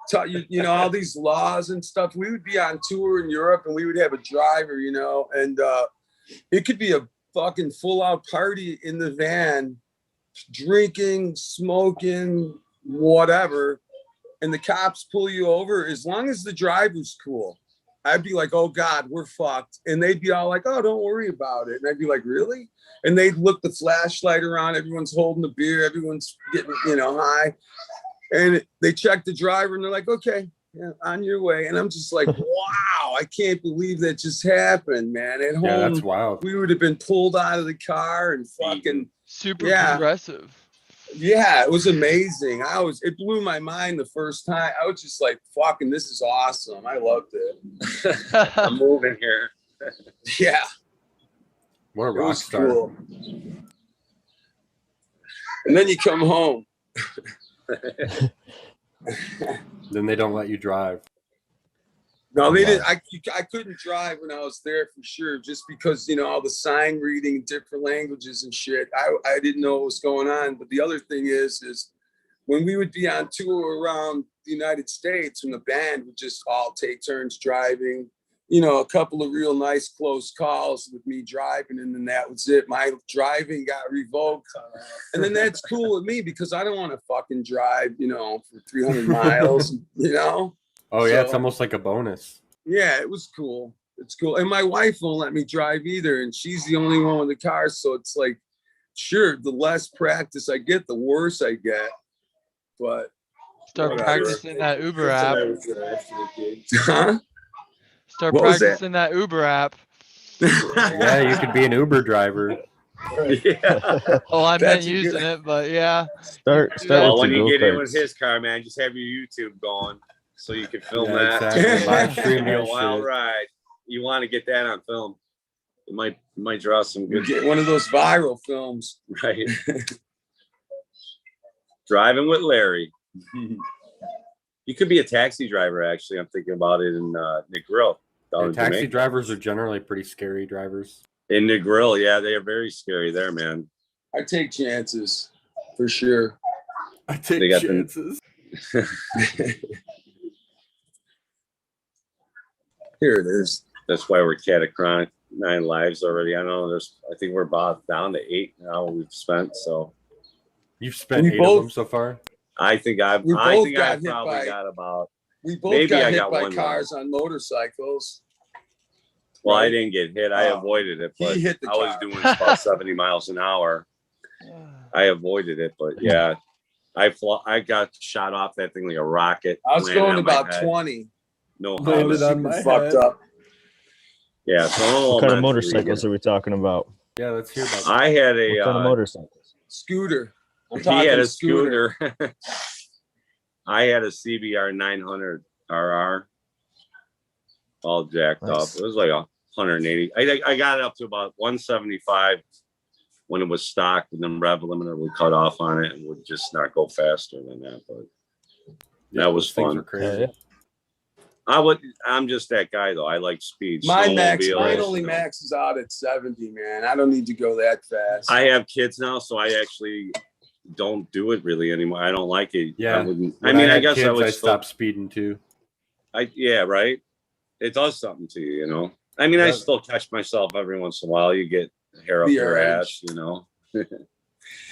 tell all these laws and stuff, we would be on tour in Europe and we would have a driver, and it could be a fucking full out party in the van, drinking, smoking, whatever. And the cops pull you over as long as the driver's cool. I'd be like, oh God, we're fucked. And they'd be all like, oh, don't worry about it. And I'd be like, really? And they'd look the flashlight around. Everyone's holding the beer. Everyone's getting, high. And they check the driver and they're like, okay, yeah, on your way. And I'm just like, wow, I can't believe that just happened, man. At home, Yeah, that's wild. we would have been pulled out of the car and fucking Super Yeah. progressive. Yeah, it was amazing. It blew my mind the first time. I was just like, fucking, this is awesome. I loved it. I'm moving here. Yeah, What a it rock was star. cool. And then you come home. Then they don't let you drive. No, they didn't. I couldn't drive when I was there for sure, just because all the sign reading in different languages and shit. I didn't know what was going on. But the other thing is when we would be on tour around the United States, when the band would just all take turns driving, a couple of real nice close calls with me driving, and then that was it. My driving got revoked, and then that's cool with me because I don't want to fucking drive, for 300 miles, Oh, yeah, it's So- almost like a bonus. Yeah, it was cool. It's cool. And my wife won't let me drive either, and she's the only one with the car. So it's like, sure, the less practice I get, the worse I get. But Start whatever. practicing that Uber app. Huh? Start What was that? practicing that Uber app. Yeah, you could be an Uber driver. Yeah. Oh, I That's meant a using good- it, but yeah. Start do start that. Well, with when the you get in go-karts. with his car, man, just have your YouTube going so you can film Yeah, that. exactly. Live stream Be a that wild shit. ride. You want to get that on film. It might draw some You good, get one of those viral films. right? Driving with Larry. You could be a taxi driver, actually. I'm thinking about it in Negril. Yeah, taxi drivers are generally pretty scary drivers. In Negril, yeah, they are very scary there, man. I take chances for sure. I take They got the- chances. Here it is. That's why we're Catachronic 9 lives already. I know I think we're about down to 8 now we've spent. So You've spent We 8 both- of them so far? I think I've We both probably got hit by- got about. We both Maybe got I hit got by one cars on motorcycles. Well, I Right. didn't get hit. I Oh. avoided it, He but hit the I was car. doing about 70 miles an hour. I avoided it, but yeah, I got shot off that thing like a rocket. I was landed going on my about head. 20. No, I Landed was house. on my super fucked head. up. Yeah, so I'm a little What kind of mentally motorcycles are we talking about? Yeah, let's hear about that. I had a What kind of motorcycles? Scooter. I'm he talking had a scooter. scooter. I had a CBR 900 RR, all jacked Nice. up. It was like 180. I got it up to about 175 when it was stock, and then rev limiter would cut off on it and would just not go faster than that. But Yeah, that was those things fun. are crazy. Yeah. I'm just that guy though. I like speed. Mine snowmobiles, only you know. maxes out at 70, man. I don't need to go that fast. I have kids now, so I actually don't do it really anymore. I don't like it. Yeah. I wouldn't. When I mean, I had guess kids, I would I still, stopped speeding too. yeah, right. It does something to you, you know. I mean, I Yeah. still catch myself every once in a while. You get hair up The your urge. ass, you know.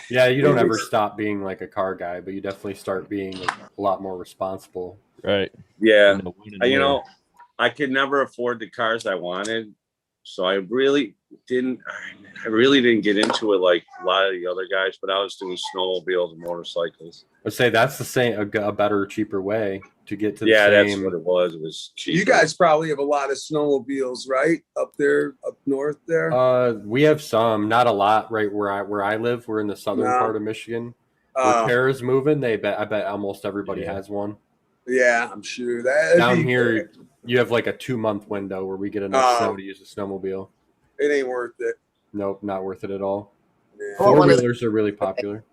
Yeah, you don't It ever is- stop being like a car guy, but you definitely start being a lot more responsible. Right. Yeah, Know when and you where. know, I could never afford the cars I wanted, so I really didn't. I really didn't get into it like a lot of the other guys. But I was doing snowmobiles and motorcycles. I'd say that's the same, a better, cheaper way to get to the Yeah, that's same. what it was. It was cheap. You guys probably have a lot of snowmobiles, right? Up there, up north there. We have some, not a lot, right where I live. We're in the southern No. part of Michigan. Where Tara's moving, I bet almost everybody Yeah. has one. Yeah, I'm sure that Down here, you have like a 2-month window where we get enough snow to use a snowmobile. it ain't worth it. Nope, not worth it at all. Yeah. Well, one of the- Four-wheelers are really popular.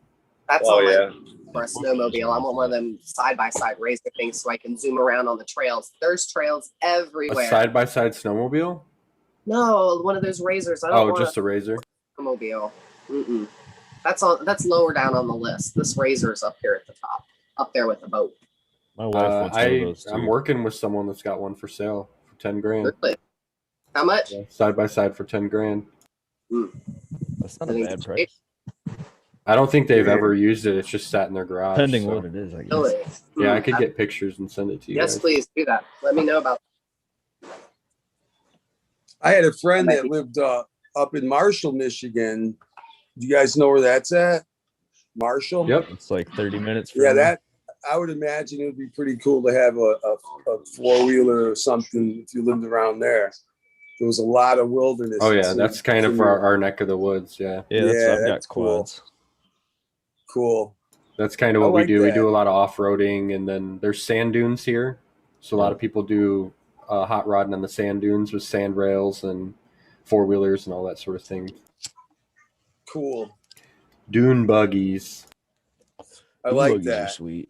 That's Oh all I yeah. for a snowmobile. I want one of them side by side racer things so I can zoom around on the trails. There's trails A everywhere. side-by-side snowmobile? No, one of those razors. I don't Oh, want just a razor. a snowmobile. Mm-mm. That's lower down on the list. This razor's up here at the top, up there with the boat. My wife wants one of those too. I'm working with someone that's got one for sale for 10 grand. Really? How much? Side by side for 10 grand. That's not a bad price. I don't think they've ever used it. It's just sat in their garage. Depending so- what it is, I guess. Really? Yeah, I could get pictures and send it to you. Yes, guys. please do that. Let me know about. I had a friend that lived up in Marshall, Michigan. You guys know where that's at? Marshall? Yep. It's like 30 minutes. From Yeah, that I would imagine it would be pretty cool to have a four-wheeler or something if you lived around there. There was a lot of wilderness. Oh yeah, that's kind of our neck of the woods. Yeah, Yeah, that's Yeah, I've got that's cool. quads. Cool. that's kind of I what we like do. We that. do a lot of off-roading, and then there's sand dunes here. So a lot of people do hot rodding on the sand dunes with sand rails and four-wheelers and all that sort of thing. Cool. Dune buggies. I like Buggies are that. Sweet.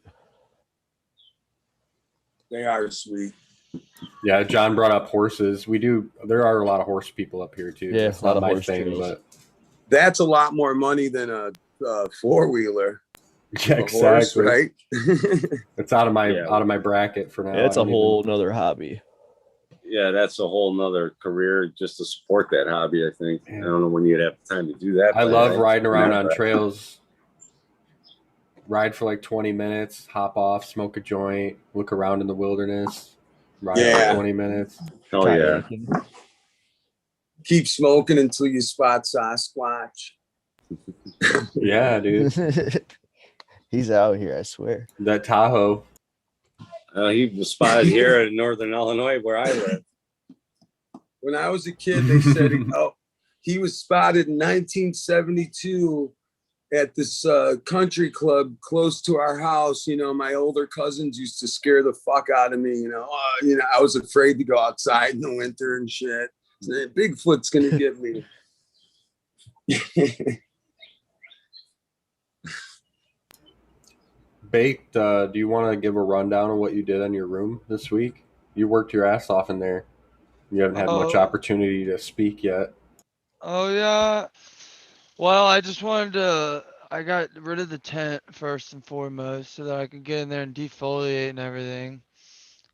They are sweet. Yeah, John brought up horses. There are a lot of horse people up here too. Yeah, It's a lot not of my horse thing, trails. but That's a lot more money than a four-wheeler. yeah, A horse, exactly. right? It's out of my bracket for now. Yeah, it's I a don't whole nother hobby. Yeah, that's a whole nother career just to support that hobby. I think. I don't know when you'd have time to do that. I but love riding around Yeah, on but- trails. Ride for like 20 minutes, hop off, smoke a joint, look around in the wilderness. Ride Yeah. for 20 minutes. Oh yeah. Kayaking. Keep smoking until you spot Sasquatch. Yeah, dude. He's out here, I swear. That Tahoe. He was spotted here in Northern Illinois where I live. When I was a kid, they said, he was spotted in 1972 at this country club close to our house. You know, my older cousins used to scare the fuck out of me. You know, I was afraid to go outside in the winter and shit. Bigfoot's gonna get me. Baked, do you want to give a rundown of what you did on your room this week? You worked your ass off in there. You haven't had much opportunity to speak yet. Oh yeah. Well, I just wanted to. I got rid of the tent first and foremost, so that I could get in there and defoliate and everything,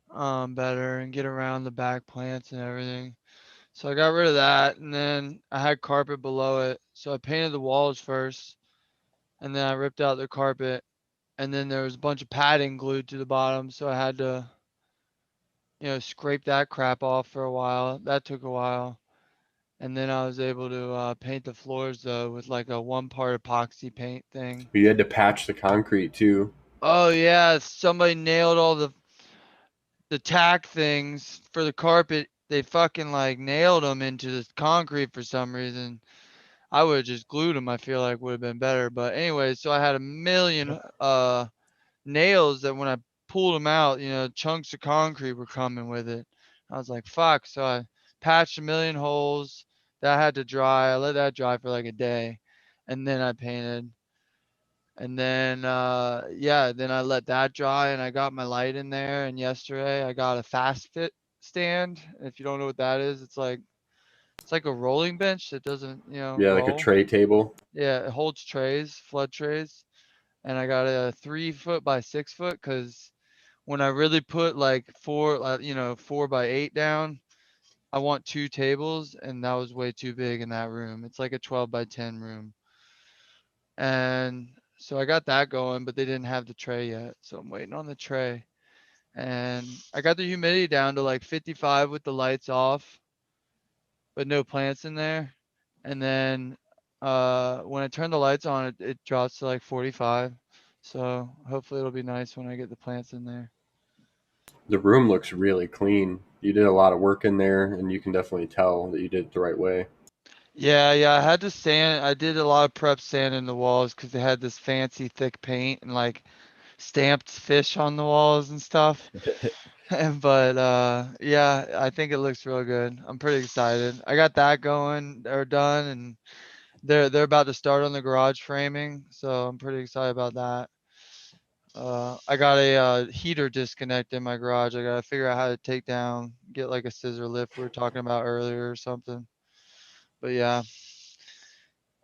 better and get around the back plants and everything. So I got rid of that, and then I had carpet below it, so I painted the walls first, and then I ripped out the carpet, and then there was a bunch of padding glued to the bottom, so I had to, scrape that crap off for a while. That took a while. And then I was able to paint the floors though with like a 1-part epoxy paint thing. You had to patch the concrete too. Oh yeah, somebody nailed all the tack things for the carpet. They fucking like nailed them into the concrete for some reason. I would have just glued them. I feel like would have been better. But anyway, so I had a million nails that when I pulled them out, chunks of concrete were coming with it. I was like, fuck. So I patched a million holes. That had to dry. I let that dry for like a day. And then I painted. And then, then I let that dry and I got my light in there. And yesterday I got a fast fit stand. If you don't know what that is, it's like a rolling bench that doesn't, Yeah, like a roll. tray table. Yeah, it holds trays, flood trays. And I got a 3 foot by 6 foot because when I really put like 4 by 8 down, I want 2 tables, and that was way too big in that room. It's like a 12 by 10 room. And so I got that going, but they didn't have the tray yet. So I'm waiting on the tray. And I got the humidity down to like 55 with the lights off, but no plants in there. And then when I turn the lights on, it drops to like 45. So hopefully it'll be nice when I get the plants in there. The room looks really clean. You did a lot of work in there, and you can definitely tell that you did it the right way. Yeah, I had to sand. I did a lot of prep sand in the walls because they had this fancy thick paint and like stamped fish on the walls and stuff. But yeah, I think it looks real good. I'm pretty excited. I got that going or done, and they're about to start on the garage framing, so I'm pretty excited about that. I got a heater disconnect in my garage. I gotta figure out how to take down, get like a scissor lift we were talking about earlier or something. But yeah.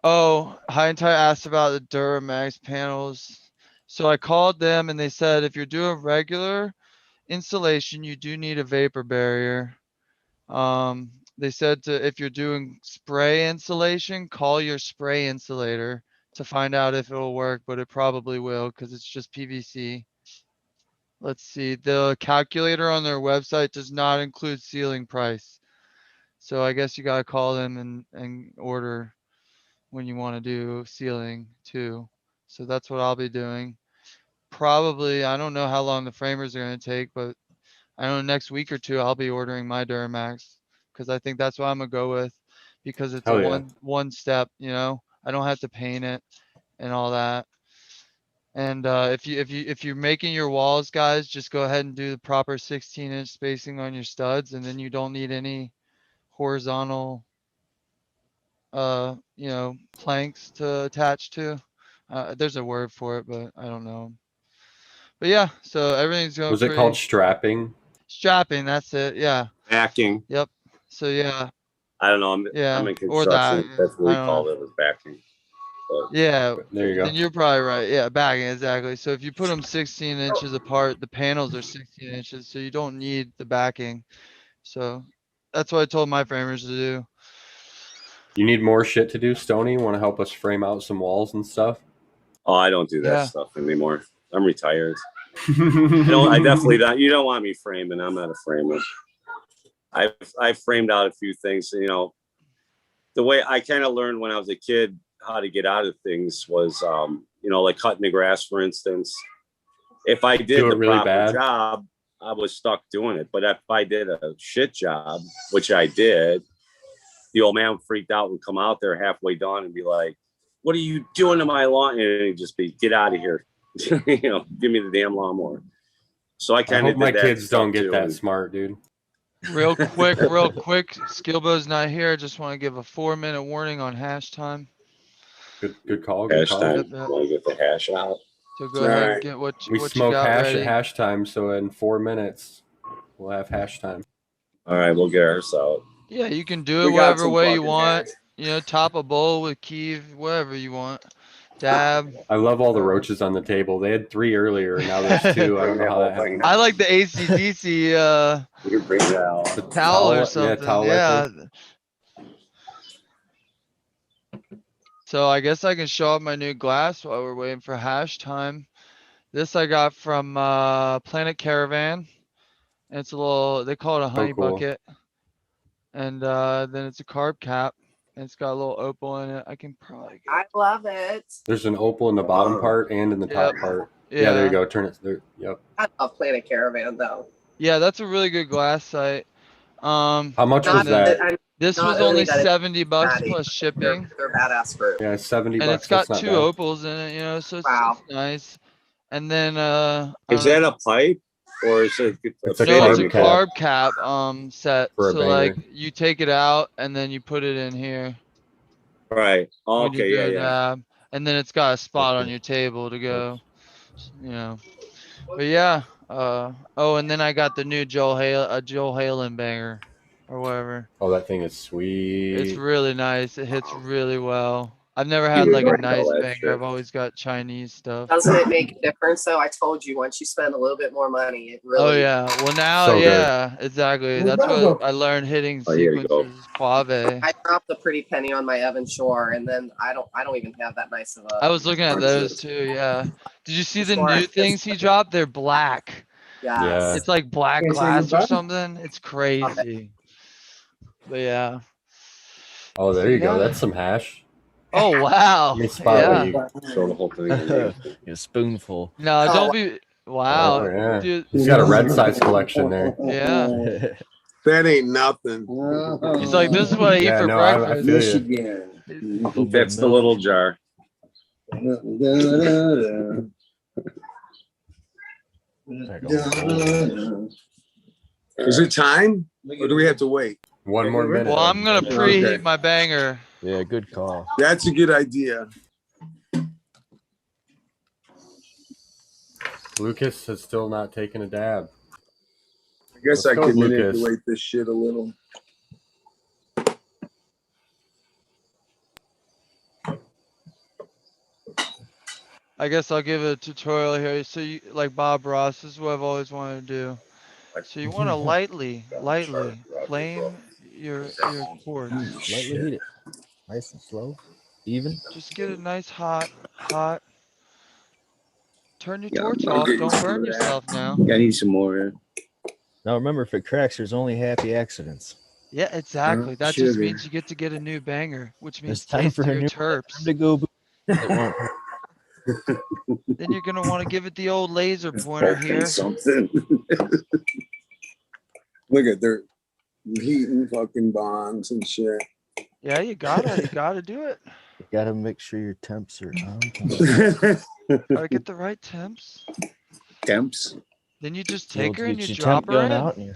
Oh, High and Tight asked about the Duramax panels. So I called them and they said if you're doing regular installation, you do need a vapor barrier. They said if you're doing spray insulation, call your spray insulator to find out if it'll work, but it probably will because it's just PVC. Let's see. The calculator on their website does not include ceiling price. So I guess you gotta call them and order when you want to do ceiling too. So that's what I'll be doing. Probably, I don't know how long the framers are going to take, but I know next week or two I'll be ordering my Duramax because I think that's what I'm gonna go with because it's a Hell yeah. one step, I don't have to paint it and all that. And if you're making your walls, guys, just go ahead and do the proper 16-inch spacing on your studs, and then you don't need any horizontal planks to attach to. There's a word for it, but I don't know. But yeah, so everything's going Was it called pretty strapping? strapping. That's it. Yeah. Backing. Yep. So yeah. I don't know. I'm Yeah. in Or that. construction. That's what I we don't called know. it, was backing. But Yeah. There you go. Then you're probably right. Yeah, backing exactly. So if you put them 16 inches apart, the panels are 16 inches, so you don't need the backing. So that's what I told my framers to do. You need more shit to do, Stoney? Want to help us frame out some walls and stuff? I don't do that Yeah. stuff anymore. I'm retired. I definitely don't. You don't want me framing. I'm not a framer. I've framed out a few things. You know, the way I kind of learned when I was a kid how to get out of things was, you know, like cutting the grass, for instance. If I did the really proper bad job, I was stuck doing it. But if I did a shit job, which I did, the old man freaked out and come out there halfway done and be like, "What are you doing to my lawn?" And he'd just be, "Get out of here." You know, give me the damn lawnmower. So I kind of hope my that kids don't stuff get too. that smart, dude. Real quick, Skillbo's not here. I just want to give a 4-minute warning on hash time. Good call. Good Hash call. time. Yep, yep. Want to get the hash out? So go ahead Alright. and get what We you smoke got hash ready. at hash time, so in 4 minutes we'll have hash time. All right, we'll get ours out. Yeah, you can do it We got whatever some way you fucking want. hash. You know, top a bowl with Kiev, whatever you want. Dab. I love all the roaches on the table. They had 3 earlier, and now there's 2. I don't know how that happened. I like the ACDC You can bring that out. The towel or yeah, something. towel Yeah. wiper. So I guess I can show off my new glass while we're waiting for hash time. This I got from Planet Caravan. It's a little, they call it a honey cool. bucket. And then it's a carb cap. And it's got a little opal in it. I can probably get I love it. There's an opal in the bottom part and in the top part. Yeah, there you go. Turn it there. Yep. I love Planet Caravan though. Yeah, that's a really good glass site. How much was Not that? I'm This not was only only that it's $70 batty, plus shipping. They're badass fruit. Yeah, 70 And bucks. it's got That's 2 not bad. opals in it, you know, so it's, Wow. it's nice. And then Is that a pipe or is it? It's a no, it's a carb carb cap set. For a So like banger. you take it out and then you put it in here. Right. when you Okay. do Yeah. a Yeah. dab. And then it's got a spot on Okay. your table to go, you know. But yeah, oh, and then I got the new Joel Halen banger or whatever. Oh, that thing is sweet. It's really nice. It hits really well. I've never had would like a like nice all that banger. shit. I've always got Chinese stuff. Doesn't it make a difference though? I told you once you spend a little bit more money, it really. Oh yeah. Well now, So good. yeah, exactly. That's what I learned hitting Oh, here you go. sequences Quave. I dropped a pretty penny on my Evan Shore, and then I don't even have that nice of a. I was looking at those too. Yeah. Did you see the new things he dropped? They're black. Yeah. It's like black Can't say glass or goodbye. something. It's crazy. But yeah. Oh, there you go. Yeah. That's some hash. Oh wow. Let me spot Yeah. what Show the whole thing. A spoonful. No, Oh, don't be. Wow. Oh, yeah. Dude. He's got a red size collection there. Yeah. That ain't nothing. He's like, this is what I eat Yeah, for no, I breakfast. feel Michigan. That's the little jar. Is it time? Or do we have to wait? 1 more minute. Well, I'm gonna preheat Okay. my banger. Yeah, good call. That's a good idea. Lucas has still not taken a dab. I guess Let's I go, can Lucas. manipulate this shit a little. I guess I'll give a tutorial here. So you like Bob Ross, this is what I've always wanted to do. So you want to lightly flame your quartz. Lightly heat it. Nice and slow. Even. Just get it nice hot. Turn your Yeah, torch I'll off. get Don't used to burn that. yourself now. I need some more. Now remember, if it cracks, there's only happy accidents. Yeah, exactly. That just sugar. means you get to get a new banger, which means It's time for a tastier new terps. Time to go. It won't. Then you're gonna want to give it the old laser pointer here. Something. Look at they're heating fucking bongs and shit. Yeah, you gotta do it. You gotta make sure your temps are on point. Gotta get the right temps. Temps. Then you just You'll take her and get you your drop temp her gun in. out and you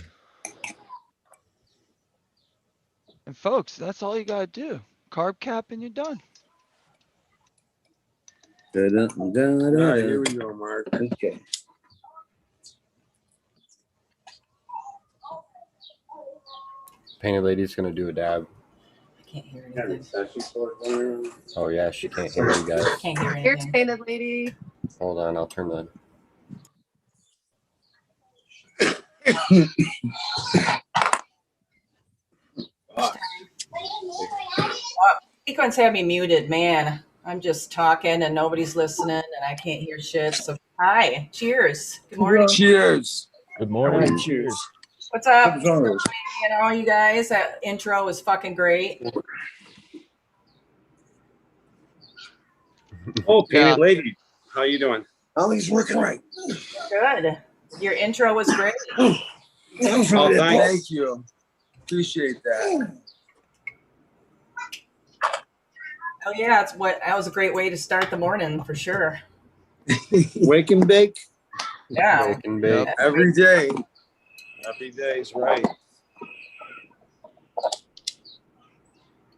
And folks, that's all you gotta do. Carb cap and you're done. All right, here we go, Mark. Okay. Painted Lady's gonna do a dab. Can't hear anything. Oh yeah, she can't hear you guys. Can't hear Here's anything. Painted Lady. Hold on, I'll turn the. Sequence had me muted, man. I'm just talking and nobody's listening and I can't hear shit. So Hi. Cheers. Good morning. Cheers. Good morning. Cheers. What's up? Cheers. You know, you guys, that intro was fucking great. Oh, painted Yeah. lady, how you doing? Ollie's working right. Good. Your intro was great. Oh, thanks. Thank you. Appreciate that. Oh yeah, that was a great way to start the morning for sure. Wake and bake Yeah. Bake and bake. Yep. every day. Every day's right.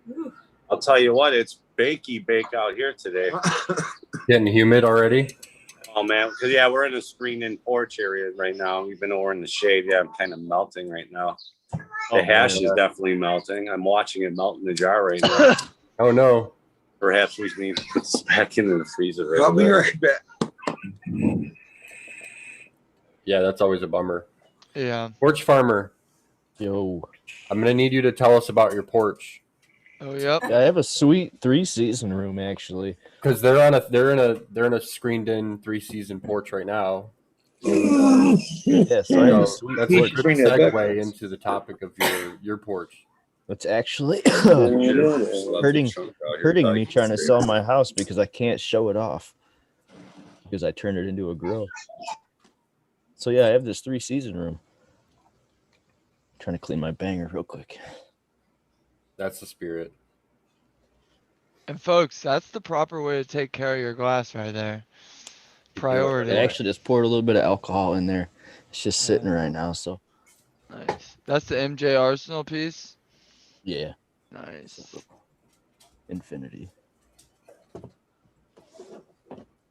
Ooh. I'll tell you what, it's bakey bake out here today. Getting humid already. Oh man, because yeah, we're in a screened-in porch area right now. We've been over in the shade. Yeah, I'm kind of melting right now. The hash is definitely melting. I'm watching it melt in the jar right now. Oh no. Perhaps we need to put this back into the freezer. Right I'll be away. right back. Yeah, that's always a bummer. Yeah. Porch farmer, Yo. I'm gonna need you to tell us about your porch Oh, yep. Yeah, I have a sweet 3-season room actually. because they're in a screened in 3-season porch right now. Yeah, so I have a So sweet that's a porch. good segue into the topic of your porch. It's actually Hurting hurting me trying to sell my house because I can't show it off because I turned it into a grill. So yeah, I have this 3-season room. Trying to clean my banger real quick. That's the spirit. And folks, that's the proper way to take care of your glass right there. Priority. I actually just poured a little bit of alcohol in there. It's just sitting right now, so Nice. That's the MJ Arsenal piece. yeah, Nice. infinity.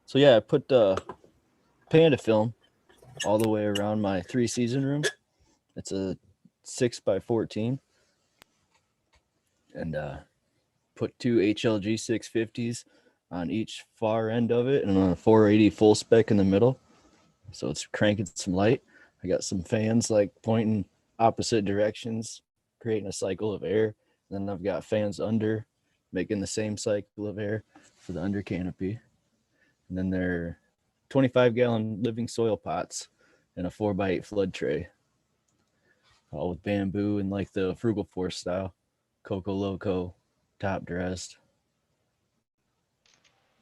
So yeah, I put Panda film all the way around my 3-season room. It's a 6x14, and put 2 HLG 650s on each far end of it, and a 480 full spec in the middle. So it's cranking some light. I got some fans like pointing opposite directions, creating a cycle of air. Then I've got fans under, making the same cycle of air for the under canopy. And then they're 25-gallon living soil pots and a 4x8 flood tray, all with bamboo and like the Frugal Force style, Coco Loco, top dressed.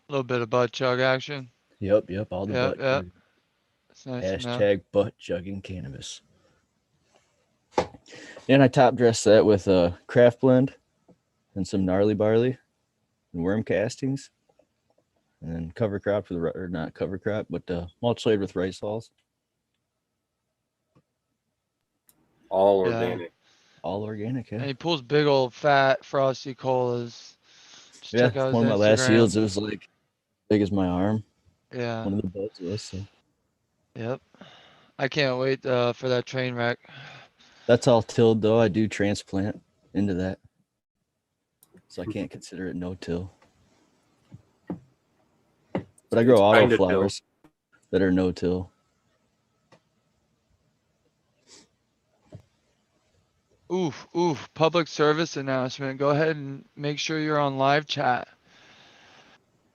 A little bit of butt chug action. Yep, all the butt. Yep. That's nice to know. Hashtag butt chugging cannabis. And I top dressed that with a craft blend and some gnarly barley and worm castings. And then cover crop or not cover crop, but mulch laid with rice hulls. All Yeah. organic. All organic, And yeah. he pulls big old fat frosty colas. Just Yeah, check out his one of my last Instagram. yields, it was like big as my arm. Yeah. One of the buds was. So. Yep. I can't wait for that train wreck. That's all tilled though. I do transplant into that. So I can't consider it no-till. But I grow auto kinda flowers that are no-till. Oof. Public service announcement. Go ahead and make sure you're on live chat.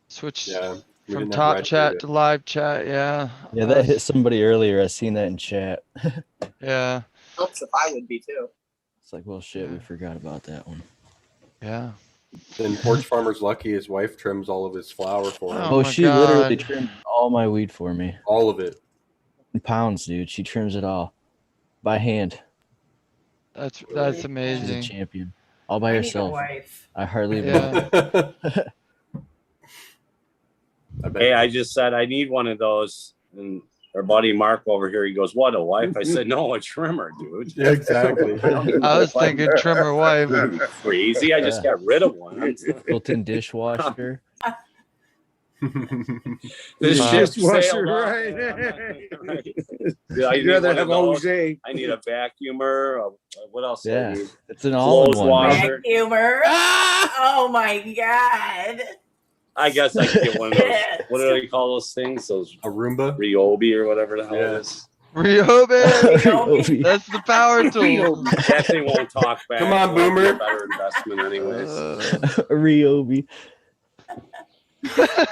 Switch Yeah. we from didn't have top red chat data. to live chat. Yeah. Yeah, that hit somebody earlier. I seen that in chat. Yeah. Helps if I would be too. It's like, well, shit, we forgot about that one. Yeah. Then porch farmer's lucky his wife trims all of his flower for him. Oh Oh, my she literally God. trimmed all my weed for me. All of it. In pounds, dude. She trims it all by hand. That's She's a amazing. champion. All by I need a herself. wife. I hardly Yeah. I bet. Hey, I just said I need one of those, and our buddy Mark over here, he goes, "What, a wife?" I said, "No, a trimmer, dude." Yeah, exactly. I was thinking trimmer wife. Are you crazy? I just got rid of one. built-in dishwasher. This ship Dishwasher, sailed off. right. I I'd need rather one have of those. Jose. I need a vacuumer. What else? do I Yeah. need? It's an all-in-one. washer. Vacuumer. Oh my god. I guess I could get one of those. What do they call those things? Those A Roomba? Ryobi or whatever the hell it Yeah. is. Ryobi. That's the power tool. That thing won't talk back. Come on, so it'll be Boomer. a better investment, anyways. Ryobi.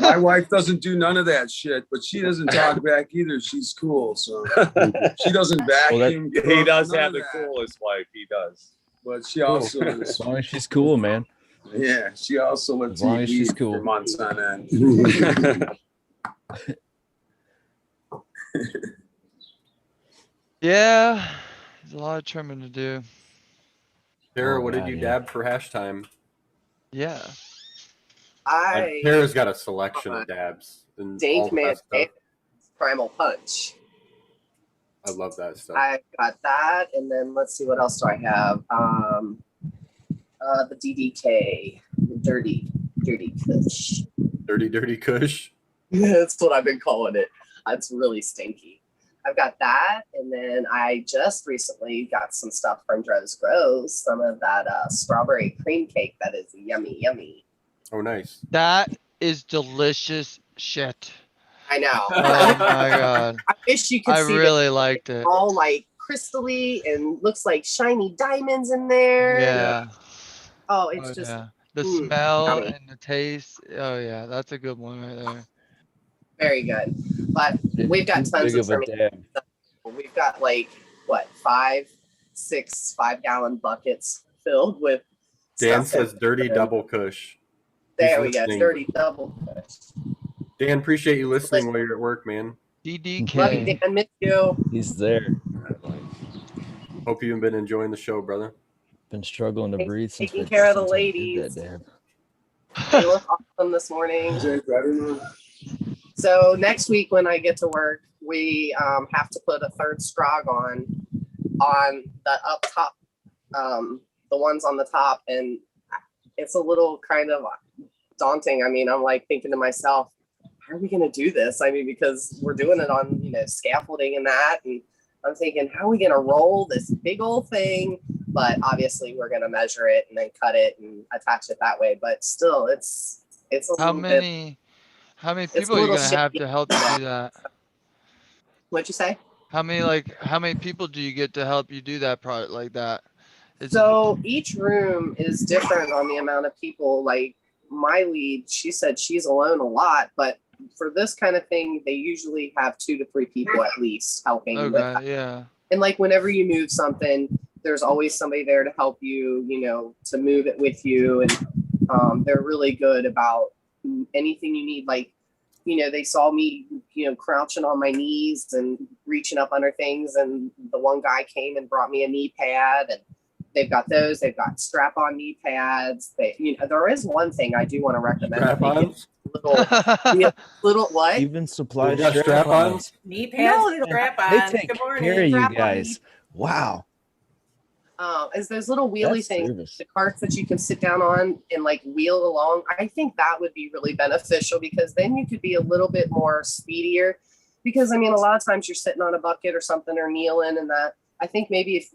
My wife doesn't do none of that shit, but she doesn't talk back either. She's cool, so she doesn't vacuum. He does none have of the that. coolest wife. He does. But she also is. As long as she's cool, man. Yeah, she also lets As long me as she's eat cool. for months on end. Yeah, there's a lot of trimming to do. Tara, Oh, what did God, you yeah. dab for hash time? Yeah. Tara's got a selection of dabs and all Dank the Man best stuff. Primal Punch. I love that stuff. I got that, and then let's see, what else do I have? The DDK, the Dirty Kush. Dirty Kush. That's what I've been calling it. It's really stinky. I've got that, and then I just recently got some stuff from Dro's Grows, some of that strawberry cream cake that is yummy, yummy. Oh, nice. That is delicious shit. I know. Oh my god. I wish you could I see really liked it. all like crystally and looks like shiny diamonds in there. Yeah. Oh, it's just yeah. The smell yummy. and the taste. Oh yeah, that's a good one right there. Very good. But we've got Too tons big of of a trimming. dab. We've got like what 5-6 5-gallon buckets filled with Dan stuff says dirty double Kush. There He's we go. listening. Dirty double Kush. Dan, appreciate you listening while you're at work, man. Love you, DDK. Dan. Miss you. He's there. Hope you've been enjoying the show, brother. Been struggling to breathe since Taking we- care of the since I did ladies. that dab. They look awesome this morning. So next week when I get to work, we have to put a third strog on the up top, the ones on the top, and it's a little kind of daunting. I mean, I'm like thinking to myself, how are we going to do this? I mean, because we're doing it on, scaffolding and that, and I'm thinking, how are we going to roll this big old thing? But obviously we're going to measure it and then cut it and attach it that way. But still, it's a How little bit. many It's a people are you little gonna have shaky. to help you do that? What'd you say? How many people do you get to help you do that product like that? So each room is different on the amount of people. Like my lead, she said she's alone a lot, but for this kind of thing, they usually have 2 to 3 people at least helping. with that. Okay, yeah. And like whenever you move something, there's always somebody there to help you, to move it with you. And they're really good about anything you need. Like, they saw me, crouching on my knees and reaching up under things. And the one guy came and brought me a knee pad, and they've got those. They've got strap-on knee pads. There is one thing I do want to recommend. Strap-ons? Little what? Even supplied They got strap-ons? Knee pads, No, they don't. strap They on. take Good morning. care of you Strap-on guys. Wow. Is those little wheelie That's things, service. the carts that you can sit down on and like wheel along. I think that would be really beneficial because then you could be a little bit more speedier. Because I mean, a lot of times you're sitting on a bucket or something or kneeling, and that I think maybe if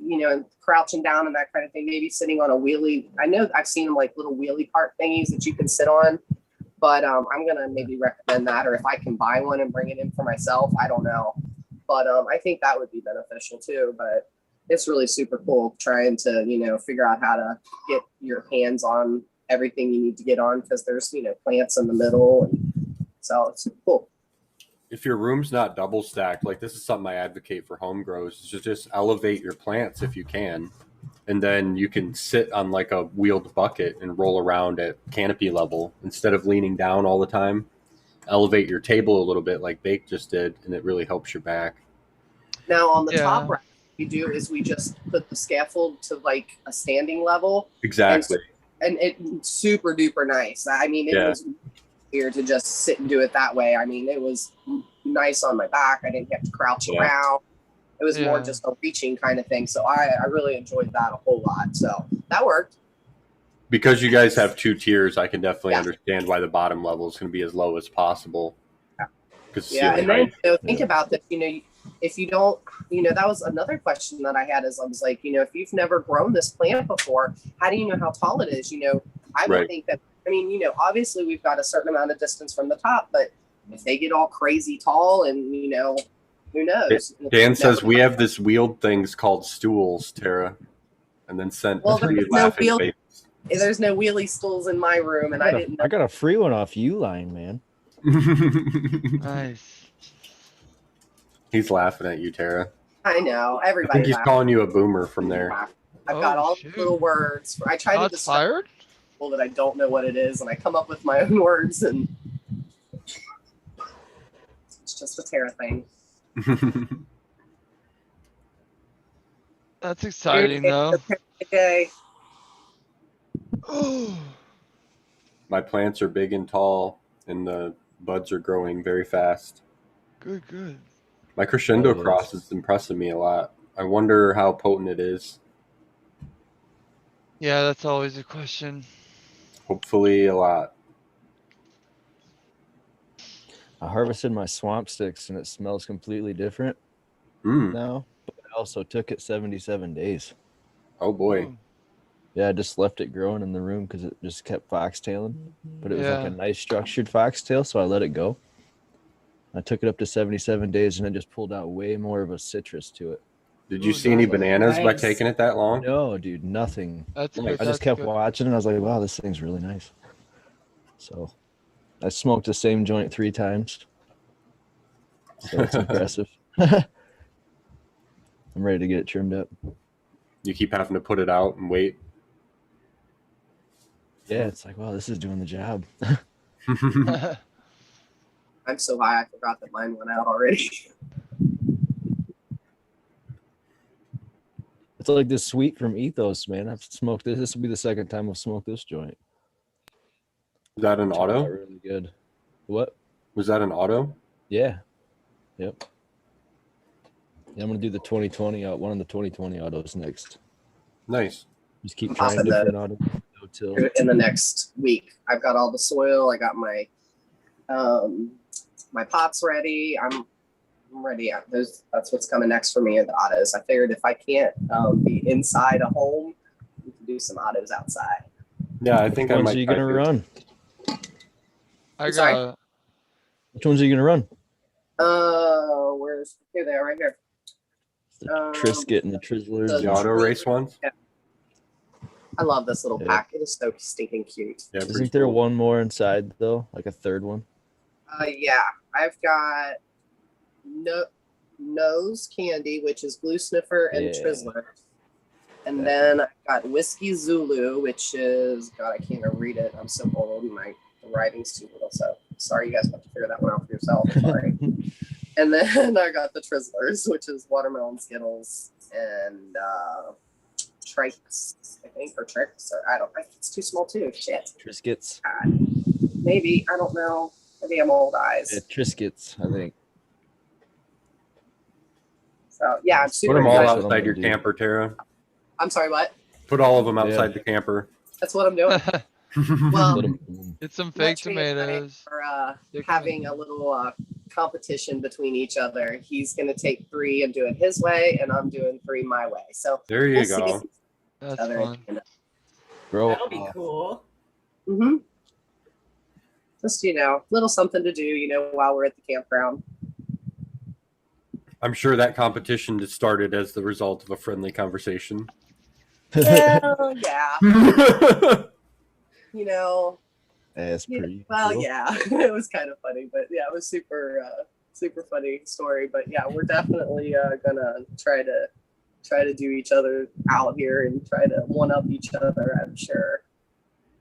crouching down and that kind of thing, maybe sitting on a wheelie. I know I've seen them like little wheelie cart thingies that you can sit on, but I'm gonna maybe recommend that, or if I can buy one and bring it in for myself, I don't know, but I think that would be beneficial too. But it's really super cool trying to, figure out how to get your hands on everything you need to get on, because there's, plants in the middle. And so it's cool. If your room's not double stacked, like this is something I advocate for home grows, is to just elevate your plants if you can. And then you can sit on like a wheeled bucket and roll around at canopy level instead of leaning down all the time. Elevate your table a little bit like Bake just did, and it really helps your back. Now on the Yeah. top rack, we do is we just put the scaffold to like a standing level. Exactly. And it's super duper nice. I mean, it was weird to just sit and do it that way. I mean, it was nice on my back. I didn't have to crouch around. It was more just a reaching kind of thing. So I really enjoyed that a whole lot. So that worked. Because you guys have 2 tiers, I can definitely understand why the bottom level is going to be as low as possible. Yeah, and then think about this. If you don't, that was another question that I had. Is I was like, if you've never grown this plant before, how do you know how tall it is? I would think that. I mean, obviously we've got a certain amount of distance from the top, but if they get all crazy tall, and who knows? Dan says we have this wheeled things called stools, Tara, and then sent 3 laughing faces. There's no wheelie stools in my room, and I didn't know. I got a free one off Uline, man. Nice. He's laughing at you, Tara. I know. I Everybody think he's laughs. calling you a boomer from there. I've got all these little words. I try to Shots fired? people that I don't know what it is, and I come up with my own words, and it's just a Tara thing. That's exciting, though. Okay. My plants are big and tall, and the buds are growing very fast. Good, good. My crescendo Oh, yes. cross is impressing me a lot. I wonder how potent it is. Yeah, that's always a question. Hopefully a lot. I harvested my swamp sticks and it smells completely different Mm. now. But I also took it 77 days. Oh boy. Oh, Yeah, I just left it growing in the room because it just kept foxtailing. But it was like Yeah. a nice structured foxtail, so I let it go. I took it up to 77 days and it just pulled out way more of a citrus to it. Did you Ooh, see any nice. bananas by Nice. taking it that long? No, dude, nothing. That's Nice. good. I That's just kept good. watching and I was like, wow, this thing's really nice. So I smoked the same joint 3 times. So it's impressive. I'm ready to get it trimmed up. You keep having to put it out and wait. Yeah, it's like, wow, this is doing the job. I'm so high, I forgot that mine went out already. It's like this sweet from Ethos, man. I've smoked this. This will be the second time I've smoked this joint. Is that an Turned out auto? really good. What? Was that an auto? Yeah. Yep. Yeah, I'm gonna do the 2020 out. One of the 2020 autos next. Nice. Just keep I'm trying popping different autos. No till. In the next week, I've got all the soil. I got my my pots ready. I'm ready. That's what's coming next for me in the autos. I figured if I can't be inside a home, we can do some autos outside. Yeah, I think I Which might. ones are you try gonna to. run? I Sorry? got. Which ones are you gonna run? Where's here they are right here. The Trisket and the Trizzlers. The auto race ones? I love this little Yeah. pack. It is so stinking cute. Yeah, pretty Isn't there cool. one more inside though? Like a third one? Yeah, I've got Nose Candy, which is Blue Sniffer and Yeah. Trizzler. And then I've got Whiskey Zulu, which is, God, I can't even read it. I'm so old and my writing's too little. So sorry, you guys have to figure that one out for yourself. Sorry. And then I got the Trizzlers, which is Watermelon Skittles and Trikes, I think, or Tricks. Or I don't think it's too small too. Shit. Triscuits. Maybe. I don't know. Maybe I'm old eyes. Yeah, Triscuits, I think. So yeah, I'm Put super them all excited. That's what I'm outside gonna your do. camper, Tara. I'm sorry, what? Put all of them outside Yeah. the camper. That's what I'm doing. Well, Let 'em- It's some my fake tree and I tomatoes. are They're having a little competition between each other. He's going to take 3 and do it his way, and I'm doing 3 my way. So There you go. That's other fun. Bro, That'll be cool. Mm-hmm. Just little something to do, while we're at the campground. I'm sure that competition just started as the result of a friendly conversation. Well, yeah, That's pretty well, cool. yeah, it was kind of funny, but yeah, it was super funny story. But yeah, we're definitely gonna try to do each other out here and try to one up each other. I'm sure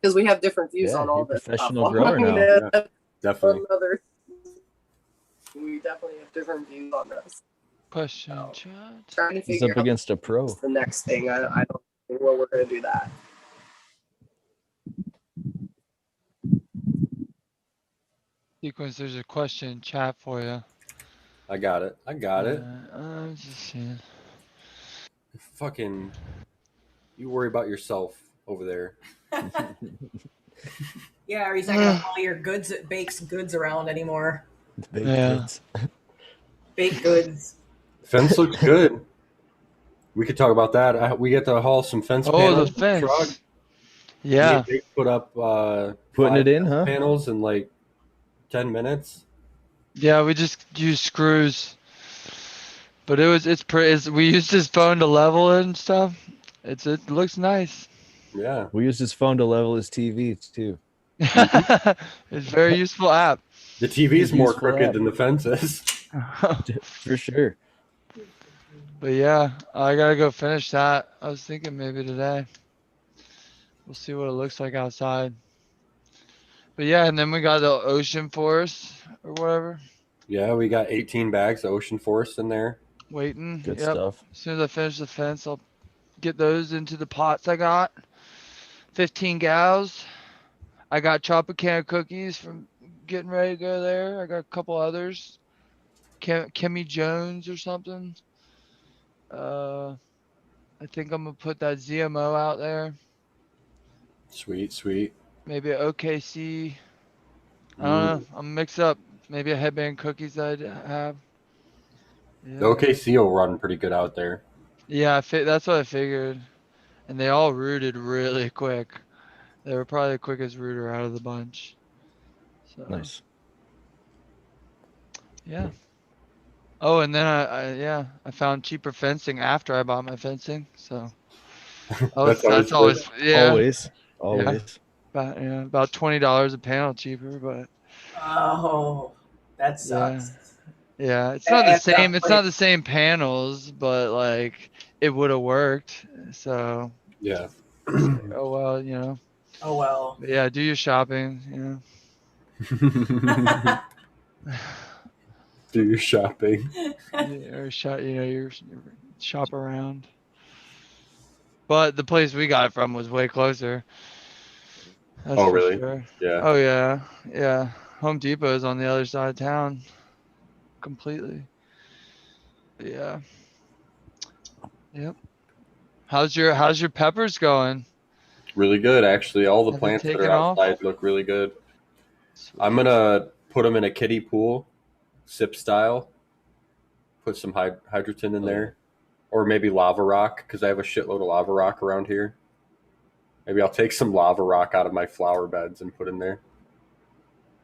because we have different views Yeah, on all you're a this professional stuff. grower now. Yeah, definitely. We definitely have different views on this. Question, Oh. chat. Trying to He's figure up out against a pro. the next thing. I don't think we're gonna do that. Sequence, there's a question in chat for you. I got it. I'm just seeing. Fucking, you worry about yourself over there. Yeah, or he's not gonna have all your baked goods around anymore. Baked Yeah. goods. Baked goods. Fence looks good. We could talk about that. We get to haul some fence Oh, panels. the fence. Truck. Yeah. They put up Putting 5 it in, huh? panels in like 10 minutes. Yeah, we just used screws. But we used his phone to level it and stuff. It looks nice. Yeah. We use his phone to level his TV too. It's a very useful app. The TV's more Useful crooked app. than the fence is. For sure. But yeah, I gotta go finish that. I was thinking maybe today. We'll see what it looks like outside. But yeah, and then we got the ocean forest or whatever. Yeah, we got 18 bags of Ocean Forest in there. Waiting. Good Yep. stuff. As soon as I finish the fence, I'll get those into the pots I got. 15 gals. I got Tropicana cookies from getting ready to go there. I got a couple others. Kimmy Jones or something. I think I'm gonna put that ZMO out there. Sweet, sweet. Maybe a OKC. I don't know. I'm mix up. Maybe a headband cookies I'd have. The Yeah. OKC will run pretty good out there. Yeah, that's what I figured. And they all rooted really quick. They were probably the quickest rooter out of the bunch. So Nice. yeah. Oh, and then I found cheaper fencing after I bought my fencing. So that's always Always. about $20 a panel cheaper, but Oh, that sucks. yeah, it's not the Adds up same. It's quick. not the same panels, but like it would have worked. So Yeah. oh well, you know. Oh well. But yeah, do your shopping. You know. Do your shopping. Or your shop around. But the place we got it from was way closer. That's Oh, for really? sure. Yeah. Oh yeah. Home Depot is on the other side of town, completely. But yeah. Yep. How's your peppers going? Really good, actually. All the Have they plants that taken are off? outside look really good. I'm Sweet. gonna put them in a kiddie pool, sip style. Put some hydrogen in there, or maybe lava rock because I have a shitload of lava rock around here. Maybe I'll take some lava rock out of my flower beds and put in there,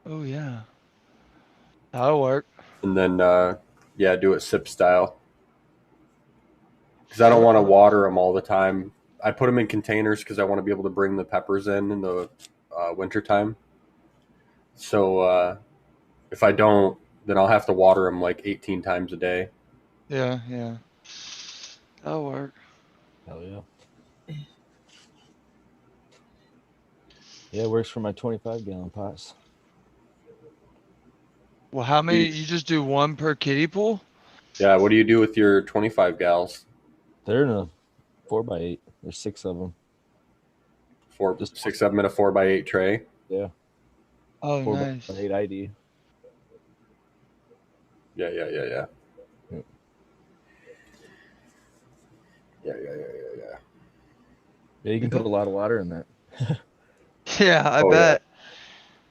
Oh yeah. That'll work. and then do it sip style because I don't want to water them all the time. I put them in containers because I want to be able to bring the peppers in the wintertime. So if I don't, then I'll have to water them like 18 times a day. Yeah. That'll work. Hell yeah. Yeah, it works for my 25-gallon pots. Well, how many? You just do one per kiddie pool? Yeah. What do you do with your 25 gals? They're in a 4x8. There's 6 of them. Just 6 of them in a 4x8 tray. Yeah. Oh, 4x8 ID. Yeah. Yeah. Yeah, you can put a lot of water in that. Yeah, I bet. Yeah.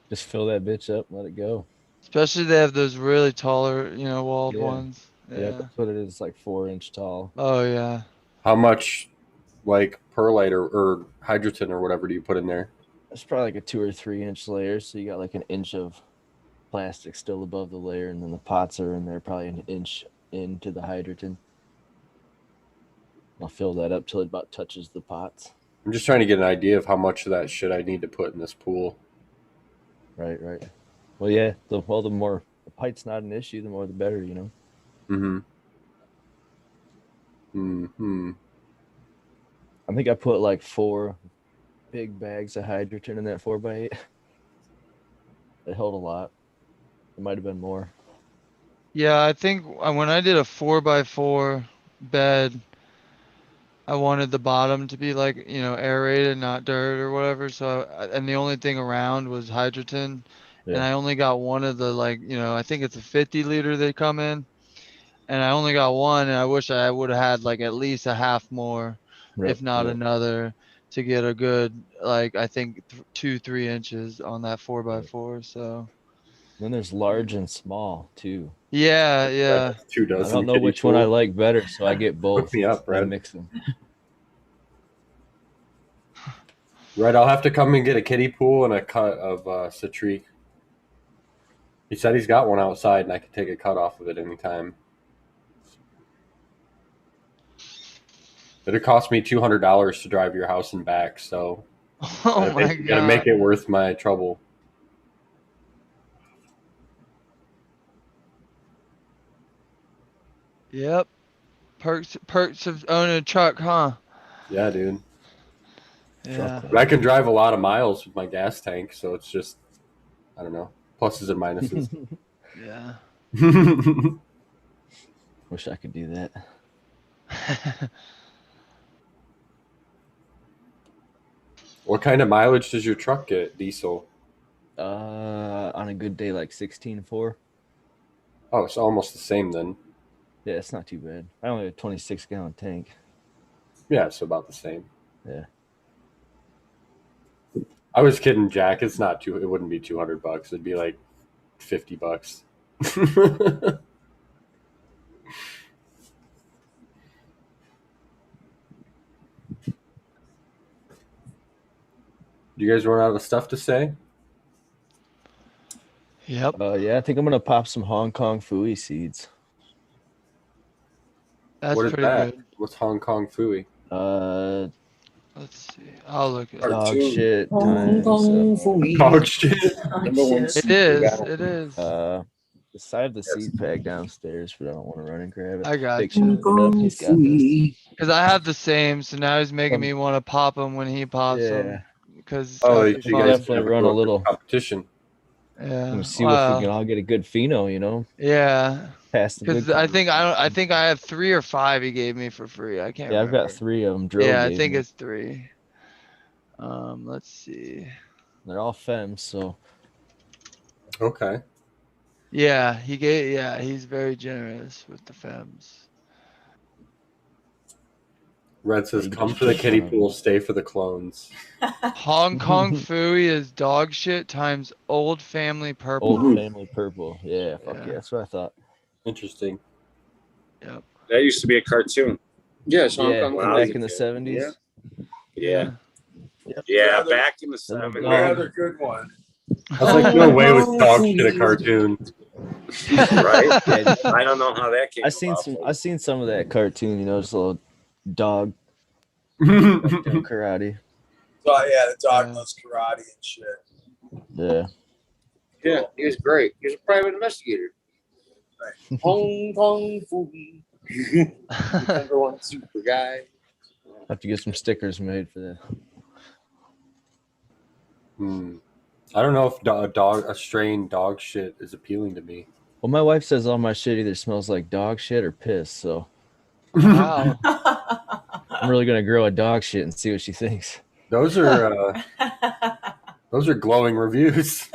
Just fill that bitch up, let it go. Especially they have those really taller, walled ones. Yeah, that's what it is, like 4-inch tall. Oh yeah. How much, like perlite or hydrogen or whatever do you put in there? It's probably like a 2 or 3-inch layer, so you got like an inch of plastic still above the layer, and then the pots are in there probably an inch into the hydrogen. I'll fill that up till it about touches the pots. I'm just trying to get an idea of how much of that shit I need to put in this pool. Right. Well, yeah. The more the pite's not an issue, the more the better, I think I put like 4 big bags of hydrogen in that 4x8. It held a lot. It might have been more. Yeah, I think when I did a 4x4 bed, I wanted the bottom to be like, aerated, not dirt or whatever. So, and the only thing around was hydrogen. Yeah. And I only got one of the I think it's a 50 liter they come in. And I only got one, and I wish I would have had like at least a half more, if not another, to get a good, I think 2-3 inches on that 4x4. So then there's large and small too. Yeah. 2 dozen. I don't know which one I like better, so I get both. Hook me up, Brad. I mix them. Right, I'll have to come and get a kiddie pool and a cut of citrique. He said he's got one outside, and I could take a cut off of it anytime. It'd cost me $200 to drive your house and back, so Oh my you gotta make god. it worth my trouble. Yep. Perks of owning a truck, huh? Yeah, dude. Yeah. But I can drive a lot of miles with my gas tank, so it's just, I don't know, pluses and minuses. Yeah. Wish I could do that. What kind of mileage does your truck get, diesel? On a good day, like 16.4. Oh, it's almost the same then. Yeah, it's not too bad. I only have a 26-gallon tank. Yeah, it's about the same. Yeah. I was kidding, Jack. It's not too. It wouldn't be $200. It'd be like $50. You guys run out of stuff to say? Yep. Yeah, I think I'm gonna pop some Hong Kong Fooey seeds. That's What is pretty that? good. What's Hong Kong Fooey? Let's see. I'll look at it. Dog Cartoon. shit times. Dog shit. It is. It is. The side of the seed pack downstairs, but I don't want to run and grab it. I got Big you. shit up. He's got this. Because I have the same, so now he's making me want to pop him when he pops them. Yeah. Because Oh, We you can guys definitely have run a little. competition. yeah. We'll see if we can all get a good pheno, you know. Yeah. Pass the Because good. I think I have 3 or 5 he gave me for free. I can't. Yeah, I've remember. got 3 of them. Drill Yeah, I gave think me. it's 3. Let's see. They're all femmes, so Okay. Yeah, he's very generous with the femmes. Red says, You "Come just for the pick kiddie one. pool, stay for the clones." Hong Kong Fooey is dog shit times old family purple. old family purple. Yeah, fuck yeah, that's what I thought. Interesting. Yep. That used to be a cartoon. Yeah, Hong Yeah, Kong. back in the 70s. Yeah. Yep. Yeah, Rather- back in the Then the 70s. dog- Rather good one. I was like, no way was dog shit a cartoon. Right? Yeah, I don't know how that came I seen about. I seen some of that cartoon. You know, just a little dog doing karate. Oh yeah, the dog knows karate and shit. Yeah. Yeah, he was great. He was a private investigator. Hong Kong Fooey. Number 1 super guy. Have to get some stickers made for that. I don't know if a strain dog shit is appealing to me. Well, my wife says all my shit either smells like dog shit or piss, so Wow. I'm really gonna grow a dog shit and see what she thinks. Those are glowing reviews.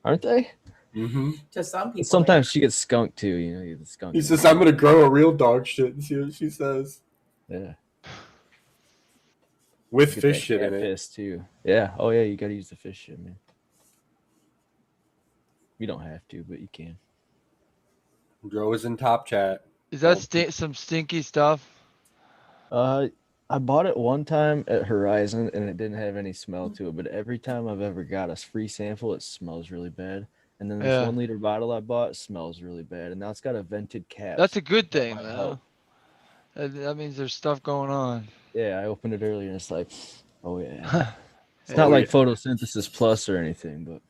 Aren't they? Mm-hmm. To some people. Sometimes she gets skunked too. You know, you get the skunk. He says, "I'm gonna grow a real dog shit and see what she says." Yeah. With Get fish that shit cat in it. piss too. Yeah. Oh yeah, you gotta use the fish shit, man. You don't have to, but you can. Joe is in top chat. Is that some stinky stuff? I bought it one time at Horizon and it didn't have any smell to it, but every time I've ever got a free sample, it smells really bad. And then this Yeah. 1 liter bottle I bought smells really bad, and now it's got a vented cap. That's a good thing, might though. help. That means there's stuff going on. Yeah, I opened it earlier and it's like, oh yeah. It's not like photosynthesis plus or anything, but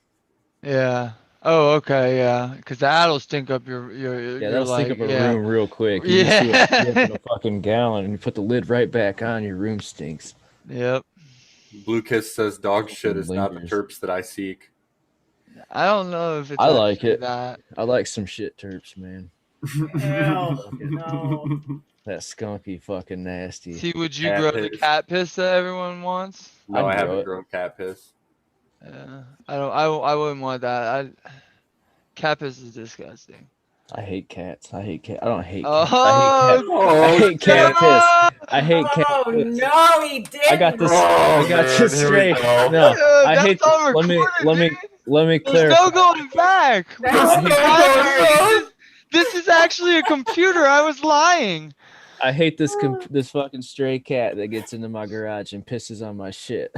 Yeah. Oh, okay, yeah. Because that'll stink up your yeah, that'll stink up a yeah. room real quick. You just do it in a fucking gallon and you put the lid right back on, your room stinks. Yep. Blue Kiss says, "Dog shit is not the Lingers. terps that I seek." I don't know if it's I like actually it. that. I like some shit terps, man. Ew, no. That skunky fucking nasty. See, would you Cat grow the piss. cat piss that everyone wants? No, I I'd grow haven't it. grown cat piss. Yeah. I wouldn't want that. Cat piss is disgusting. I hate cats. I hate cat. I don't hate Oh, cats. I hate cat piss. I hate cat Oh piss. no, he didn't. I got this. Oh, I got man, this here we straight. go. No, Dude, I that's hate. all Let me recorded, let me dude. There's clarify. no going back. That's This is actually a computer. I was lying. I hate this this fucking stray cat that gets into my garage and pisses on my shit.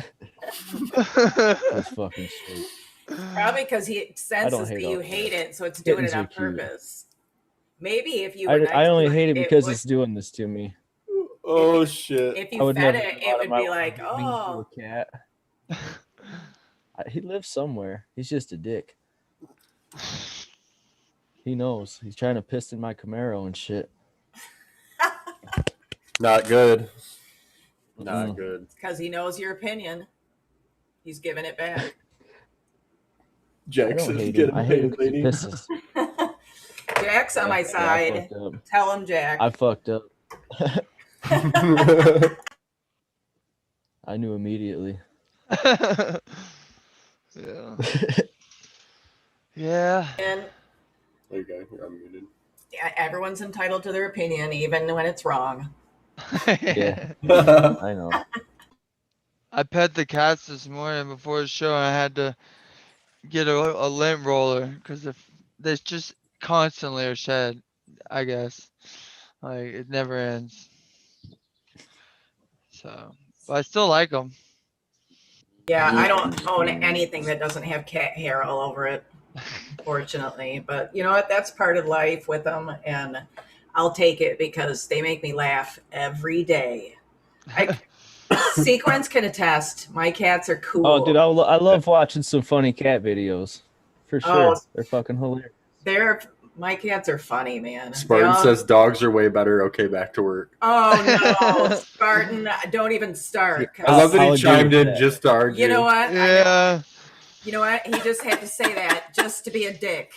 That's fucking straight. probably because he senses hate that all you cats. hate it, so it's doing Kittens it on are cute. purpose. Maybe if you were nice I only to hate it because would- it's doing this to me. Oh shit! If I you would fed never it, go out it of would my be way to like, be mean to oh. a cat. He lives somewhere. He's just a dick. He knows. He's trying to piss in my Camaro and shit. Not good. Not Mm. good. Because he knows your opinion. He's giving it back. I Jack don't says hate get him. I him hate him paid, because he lady. pisses. Jack's on my Yeah, I side. fucked up. Tell him, Jack. I fucked up. I knew immediately. Yeah. Yeah. And There you go. You're unmuted. everyone's entitled to their opinion, even when it's wrong. Yeah. I know. I pet the cats this morning before the show. And I had to get a lint roller because if they just constantly are shed, I guess. Like it never ends. So, but I still like them. Yeah, I don't own anything that doesn't have cat hair all over it, fortunately. But you know what? That's part of life with them, and I'll take it because they make me laugh every day. Sequence can attest. My cats are cool. Oh, dude, I love watching some funny cat videos. For sure. Oh. They're fucking hilarious. My cats are funny, man. Spartan says dogs are way better. Okay, back to work. Oh no, Spartan! Don't even start. I love that I'll he chimed agree in with that. just to argue. You know what? Yeah. You know what? He just had to say that just to be a dick.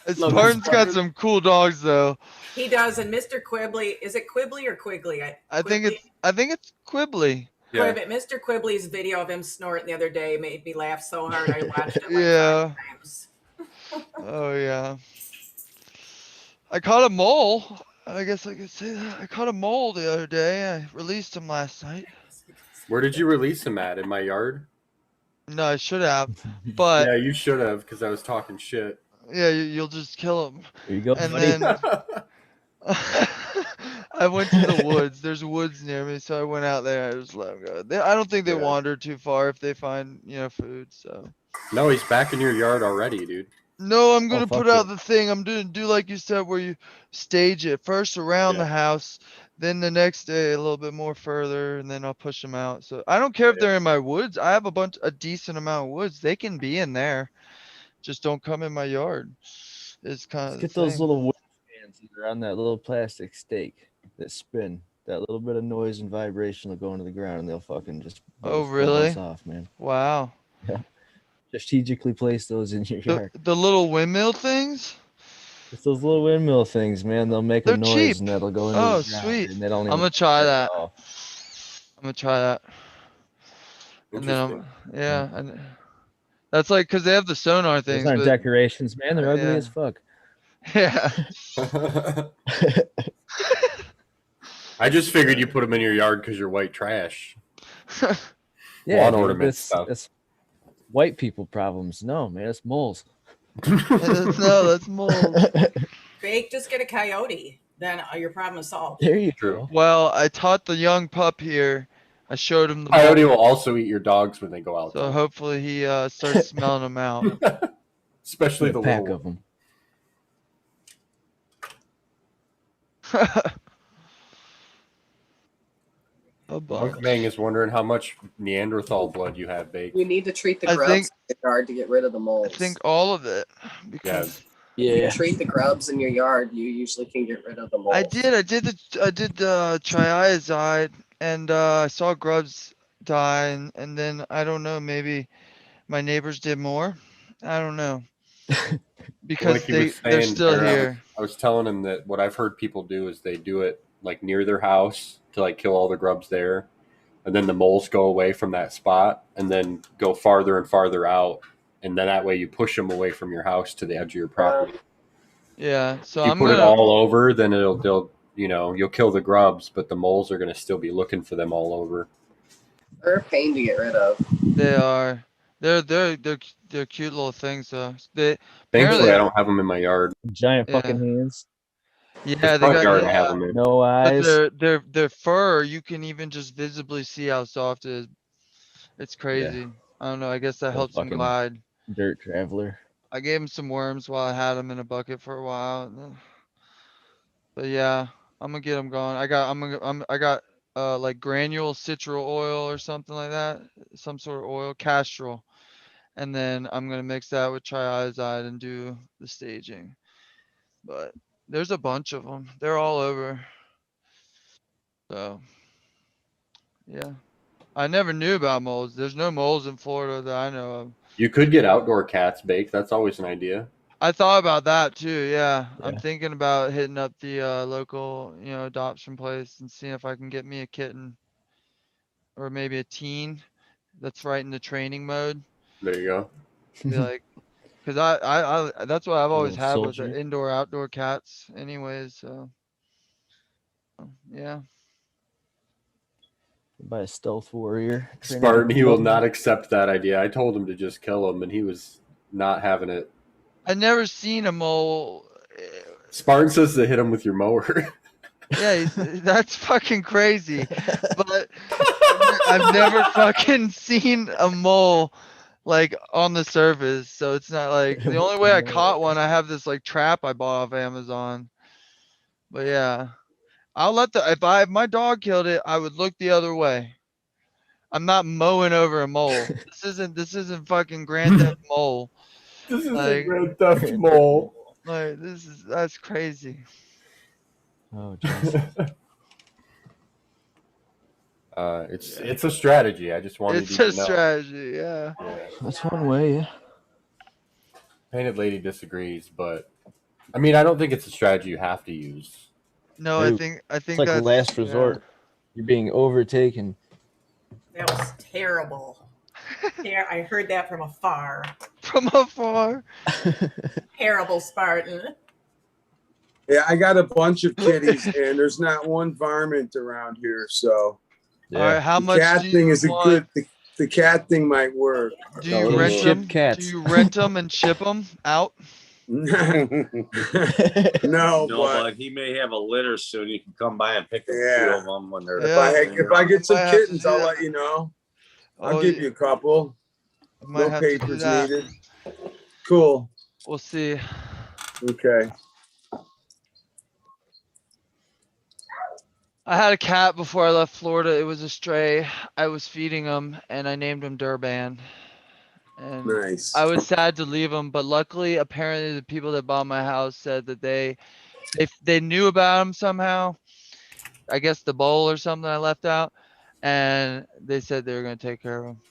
Spartan's got some cool dogs though. He does, and Mr. Quibbly, is it Quibbly or Quigley? I think it's Quibbly. Yeah. Mr. Quibbly's video of him snorting the other day made me laugh so hard I watched it like Yeah. 5 times. Oh yeah. I caught a mole. I guess I could say that. I caught a mole the other day. I released him last night. Where did you release him at? In my yard? No, I should have, but yeah, you should have because I was talking shit. Yeah, you'll just kill him. There you go, and buddy. then I went to the woods. There's woods near me, so I went out there. I just let them go. I don't think they wander too far if they find food. So. No, he's back in your yard already, dude. No, I'm gonna put out the thing. I'm gonna do like you said, where you stage it first around the house, then the next day a little bit more further, and then I'll push them out. So I don't care if they're in my woods. I have a decent amount of woods. They can be in there. Just don't come in my yard. It's kind of Get those little wood fans that are on that little plastic stake that spin. That little bit of noise and vibration will go into the ground, and they'll fucking just really? Off, man. Wow. Yeah. Strategically place those in your yard. The little windmill things? It's those little windmill things, man. They'll make a noise cheap. and that'll go into Oh, the ground. sweet. And they don't I'm gonna try that. I'm gonna try that. And then and that's like because they have the sonar things. Those aren't decorations, man. They're ugly as fuck. Yeah. I just figured you put them in your yard because you're white trash. Yeah, lawn ornament stuff. That's white people problems. No, man, it's moles. That's moles. Bake, just get a coyote. Then your problem is solved. There you go. Well, I taught the young pup here. I showed him the coyote will also eat your dogs when they go out. So hopefully he starts smelling them out. Especially the pack little of them. Mang is wondering how much Neanderthal blood you have, Bake. You need to treat the grubs in your yard to get rid of the moles. I think all of it. Because if you treat the grubs in your yard, you usually can get rid of the moles. I did the triazide, and I saw grubs die, and then I don't know, maybe my neighbors did more. I don't know. Because they're still here. I was telling him that what I've heard people do is they do it like near their house to like kill all the grubs there, and then the moles go away from that spot and then go farther and farther out, and then that way you push them away from your house to the edge of your property. Yeah, so if you I'm put gonna it all over, then they'll you'll kill the grubs, but the moles are going to still be looking for them all over. They're a pain to get rid of. They are. They're cute little things though. Thankfully, I don't have them in my yard. Giant fucking hands. Yeah, they got yard I have them in. No eyes. But their fur, you can even just visibly see how soft it is. It's crazy. Yeah. I don't know. I guess that helps them glide. Dirt traveler. I gave him some worms while I had him in a bucket for a while. But yeah, I'm gonna get them going. I got like granule citral oil or something like that, some sort of oil, castrol, and then I'm gonna mix that with triazide and do the staging. But there's a bunch of them. They're all over. So yeah, I never knew about moles. There's no moles in Florida that I know of. You could get outdoor cats baked. That's always an idea. I thought about that too. Yeah, I'm Yeah. thinking about hitting up the local, adoption place and seeing if I can get me a kitten or maybe a teen that's right in the training mode. There you go. Be like, because I that's what I've always little had with soldier. the indoor outdoor cats, anyways. So yeah, By a stealth warrior. training Spartan, he will dog. not accept that idea. I told him to just kill him, and he was not having it. I never seen a mole. Spartan says to hit him with your mower. Yeah, that's fucking crazy. But I've never fucking seen a mole like on the surface. So it's not like the only way I caught one, I have this like trap I bought off Amazon. But yeah, I'll let if my dog killed it, I would look the other way. I'm not mowing over a mole. This isn't fucking Grand Theft Mole. This is Like- a Grand Theft Mole. Like that's crazy. Oh, Johnson. It's a strategy. I just wanted It's you to a know. strategy, yeah. That's one way, yeah. Painted Lady disagrees, but I mean, I don't think it's a strategy you have to use. No, Dude, I think It's like that's last yeah. resort. You're being overtaken. That was terrible. Yeah, I heard that from afar. From afar. Terrible, Spartan. Yeah, I got a bunch of kitties, and there's not one varmint around here. So All right, how the much cat do thing you is a want? good. The cat thing might work. Do No, you no, rent no. Ship them? cats. Do you rent them and ship them out? No, No, but but he may have a litter soon. You can come by and pick up a few Yeah. of them when they're. Yeah. if I get some Might have to kittens, do I'll that. let you know. I'll Oh, give you a couple. I might No have to do papers that. needed. Cool. We'll see. Okay. I had a cat before I left Florida. It was a stray. I was feeding him, and I named him Durban. And Nice. I was sad to leave him, but luckily, apparently, the people that bought my house said that they knew about him somehow. I guess the bowl or something I left out, and they said they were gonna take care of him.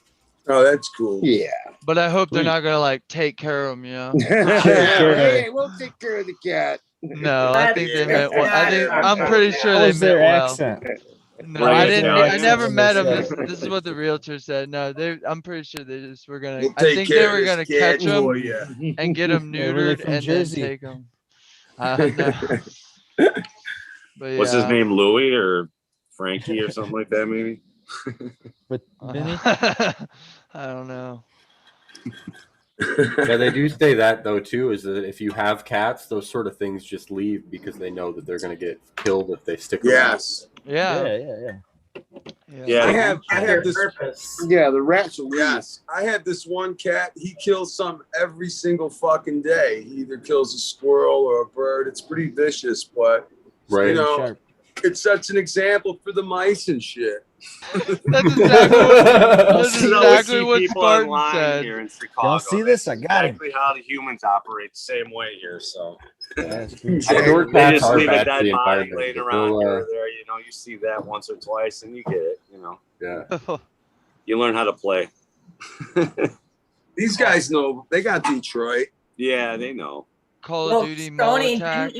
Oh, that's cool. Yeah. But I hope they're Sweet. not gonna like take care of him, you know? Hey, we'll take care of the cat. No, I think they meant well. Yeah. I'm pretty sure How they was their meant well. accent? No, Right, I didn't. Italian. I never met him. Yeah. This is what the realtor said. No, I'm pretty sure they just were gonna. We'll I take think care they of were this gonna cat catch him for you. and get him Yeah, were they neutered from and Jersey? then take him. No. But What's his yeah. name? Louis or Frankie or something like that, maybe? But Vinny? I don't know. Yeah, they do say that though too. Is that if you have cats, those sort of things just leave because they know that they're going to get killed if they stick around. Yes. Yeah. Yeah. Yeah. I have Their this. purpose. Yeah, the rats will leave. Yes, I have this one cat. He kills some every single fucking day. He either kills a squirrel or a bird. It's pretty vicious, but Right. you know, Sharp. it sets an example for the mice and shit. That's exactly You know, we exactly see what people Spartan online said. here in Chicago. Y'all see this? I got him. Exactly how the humans operate the same way here. So That's true. Outdoor they cats just are leave a bad for dead the body environment. laying but around they'll, here or there. You know, you see that once or twice, and you get it. You know, yeah. you learn how to play. These guys know. They got Detroit. Yeah, they know. Call Well, of Duty mole Stoney, attack.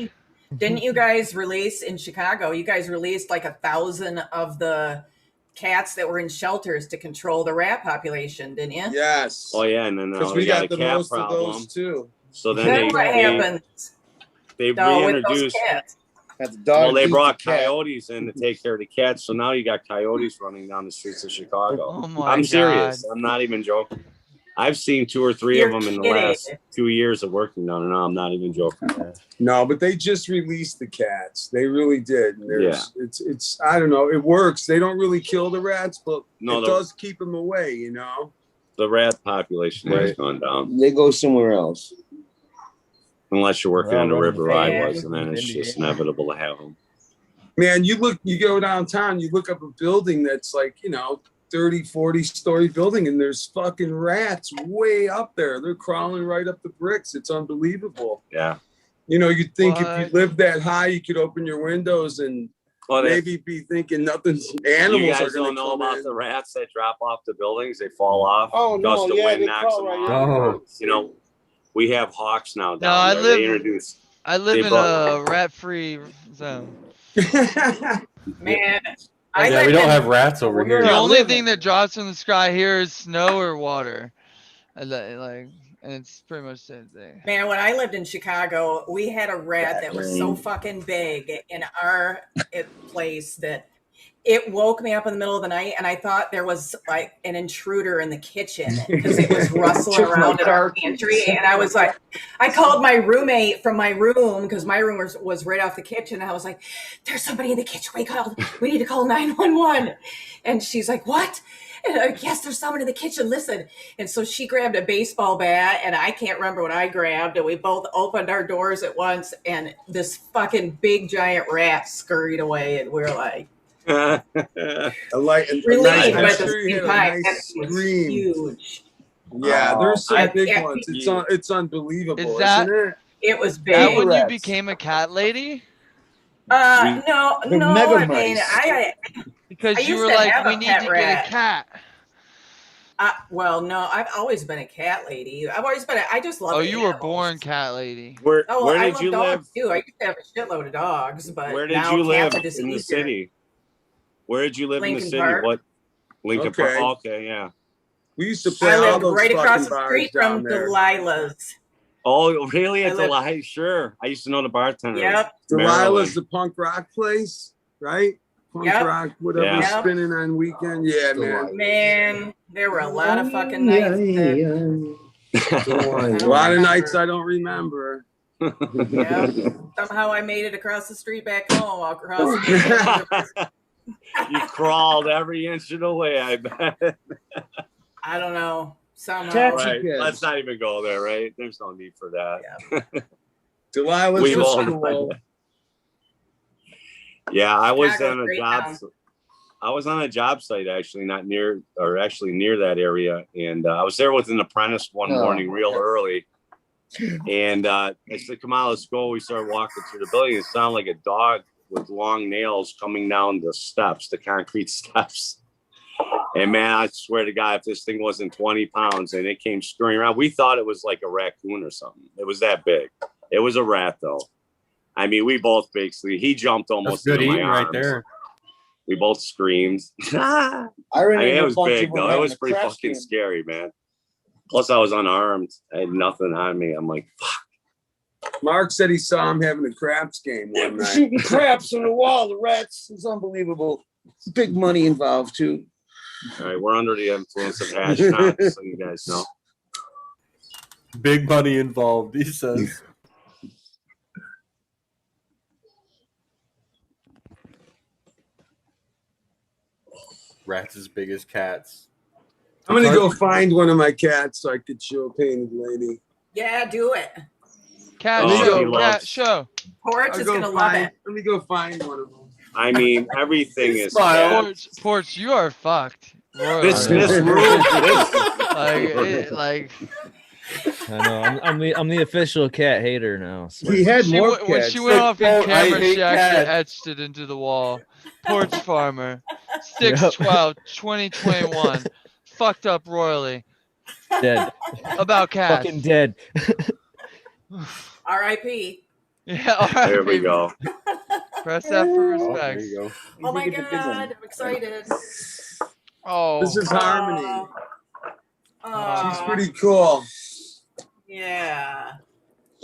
didn't you guys release in Chicago? You guys released like 1,000 of the cats that were in shelters to control the rat population, didn't you? Yes. Oh yeah, and then Because now we we got a got the cat most of problem. those too. So then Then what happens they though with those reintroduced. cats? Got the dog Well, they eat brought the cat. coyotes in to take care of the cats. So now you got coyotes running down the streets of Chicago. Oh my I'm serious. God. I'm not even joking. I've seen 2 or 3 You're of them in the kidding. last 2 years of working down there. No, I'm not even joking. No, but they just released the cats. They really did. And it's I don't know. It works. They don't really kill the rats, but No, it does keep them away. You know. The rat population has Right. gone down. They go somewhere else. Unless you're working in the Well, river I yeah. was, and then it's just inevitable to have them. Man, you go downtown, you look up a building that's like, 30, 40-story building, and there's fucking rats way up there. They're crawling right up the bricks. It's unbelievable. Yeah. You'd think if What? you lived that high, you could open your windows and maybe be thinking nothing's animals You are guys going don't to know come about in. the rats that drop off the buildings. They fall off. Oh, no, Gust of yeah, wind they knocks crawl them right off. Oh. We have hawks now No, down there. They introduced. I live They in brought- a rat-free zone. Man, Yeah, we lived don't in- have rats over here. The not only living. thing that drops from the sky here is snow or water. And it's pretty much the same thing. Man, when I lived in Chicago, we had a rat that was so fucking big in our place that it woke me up in the middle of the night, and I thought there was like an intruder in the kitchen because it was rustling around in our pantry. And I was like, I called my roommate from my room because my room was right off the kitchen. And I was like, there's somebody in the kitchen. We need to call 911. And she's like, what? And I'm like, yes, there's someone in the kitchen. Listen. And so she grabbed a baseball bat, and I can't remember what I grabbed. And we both opened our doors at once, and this fucking big giant rat scurried away. And we're like, a relieved, nice, but at the I'm sure you same hear a time, nice that was scream. huge. Yeah, there's some big I- ones. It's unbelievable, Is that- isn't it? It was Is that big. when you Rats. became a cat lady? No, The no. mega I mean, mice. Because I you used were to like, have we a need pet to get rat. a cat. Well, no, I've always been a cat lady. I've always been. I just love. Oh, you were animals. born cat lady. Where I did love you dogs live? too. I used to have a shitload of dogs, but Where did now you live cats are just in the easier. city? Where did you live in Lincoln the city? Park. What? Lincoln Okay. Park. Okay, yeah. We used to play I all lived those right across fucking the bars street down from there. Delilah's. Oh, really? I It's a live- lie. Sure. I used to know the bartender. Yep. Delilah's the punk rock place, right? Punk Yep. rock, whatever, Yeah. spinning on weekend. Yeah, man. Man, there were a lot of fucking nights. A lot of nights I don't remember. Yeah. Somehow I made it across the street back home. Across the You crawled every inch of the way, I bet. I don't know. Somehow. Taxi Right. cabs. Let's not even go there, right? There's no need for that. Delilah's We've was all cool. Yeah, I was Chicago's on a great job. town. I was on a job site actually, near that area, and I was there with an apprentice one morning, real early. And I said, "Come out, let's go." We started walking through the building. It sounded like a dog with long nails coming down the steps, the concrete steps. And man, I swear to God, if this thing wasn't 20 pounds and it came scurrying around, we thought it was like a raccoon or something. It was that big. It was a rat, though. I mean, we both basically, he jumped That's almost good into my eating arms. right there. We both screamed. I I ran mean, into it a was bunch big, of though. them It having was a pretty craps fucking game. scary, man. Plus, I was unarmed. I had nothing on me. I'm like, fuck. Mark said he saw him having a craps game one night. Shooting craps on the wall, the rats. It's unbelievable. Big money involved too. All right, we're under the influence of hash knots, so you guys know. Big money involved, he says. Rats as big as cats. I'm gonna go find one of my cats so I could show a painted lady. Yeah, do it. Cat Oh, show. he Cat loves- show. Porch I'll is go gonna love find- it. Let me go find one of them. I mean, everything is Smile. bad. Porch, you are fucked. Royally. This room, like I know. I'm the official cat hater now. So. He had she, more when cats. she went off Oh, in I camera, hate she actually cats. etched it into the wall. Porch farmer, 6/12/2021, fucked up royally. Dead. About cats. Fucking dead. R.I.P. Yeah, all right. There we go. Press that for Oh, there respect. you go. Oh my He's gonna get the big one. God, I'm excited. Oh, This is Harmony. Oh, She's pretty cool. yeah.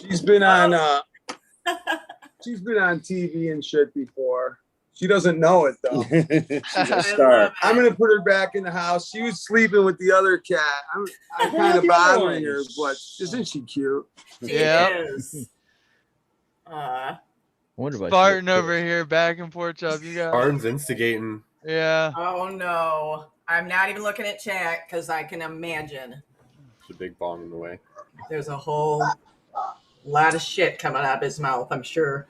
She's been on TV and shit before. She doesn't know it though. She's a I star. love I'm it. gonna put her back in the house. She was sleeping with the other cat. I'm kind of bothering her, but isn't she cute? She Yeah. is. I wonder why. Spartan over here, back and forth up. You got. Barton's instigating. Yeah. Oh no. I'm not even looking at chat because I can imagine There's a big bong in the way. there's a whole lot of shit coming out of his mouth, I'm sure.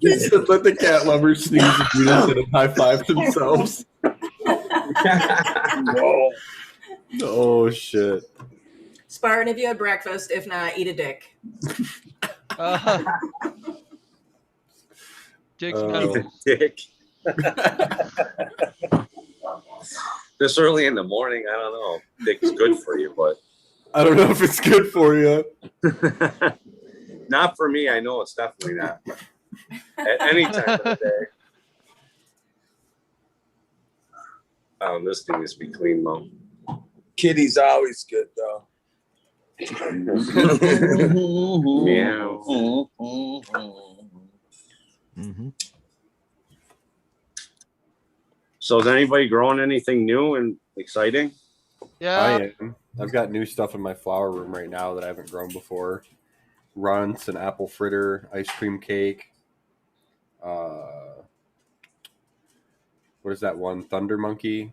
He said, let the cat lovers sneeze in unison and high five themselves. Whoa. Oh, shit. Spartan, if you had breakfast, if not, eat a dick. Dick's Oh. medals. Dick. This early in the morning, I don't know. Dick's good for you, but I don't know if it's good for you. not for me. I know it's definitely not. At any time of the day. Oh, this thing is be clean, though. Kitty's always good, though. Meow. Mm-hmm. So is anybody growing anything new and exciting? Yeah. I am. I've got new stuff in my flower room right now that I haven't grown before. Runts, an apple fritter, ice cream cake. What is that one? Thunder monkey.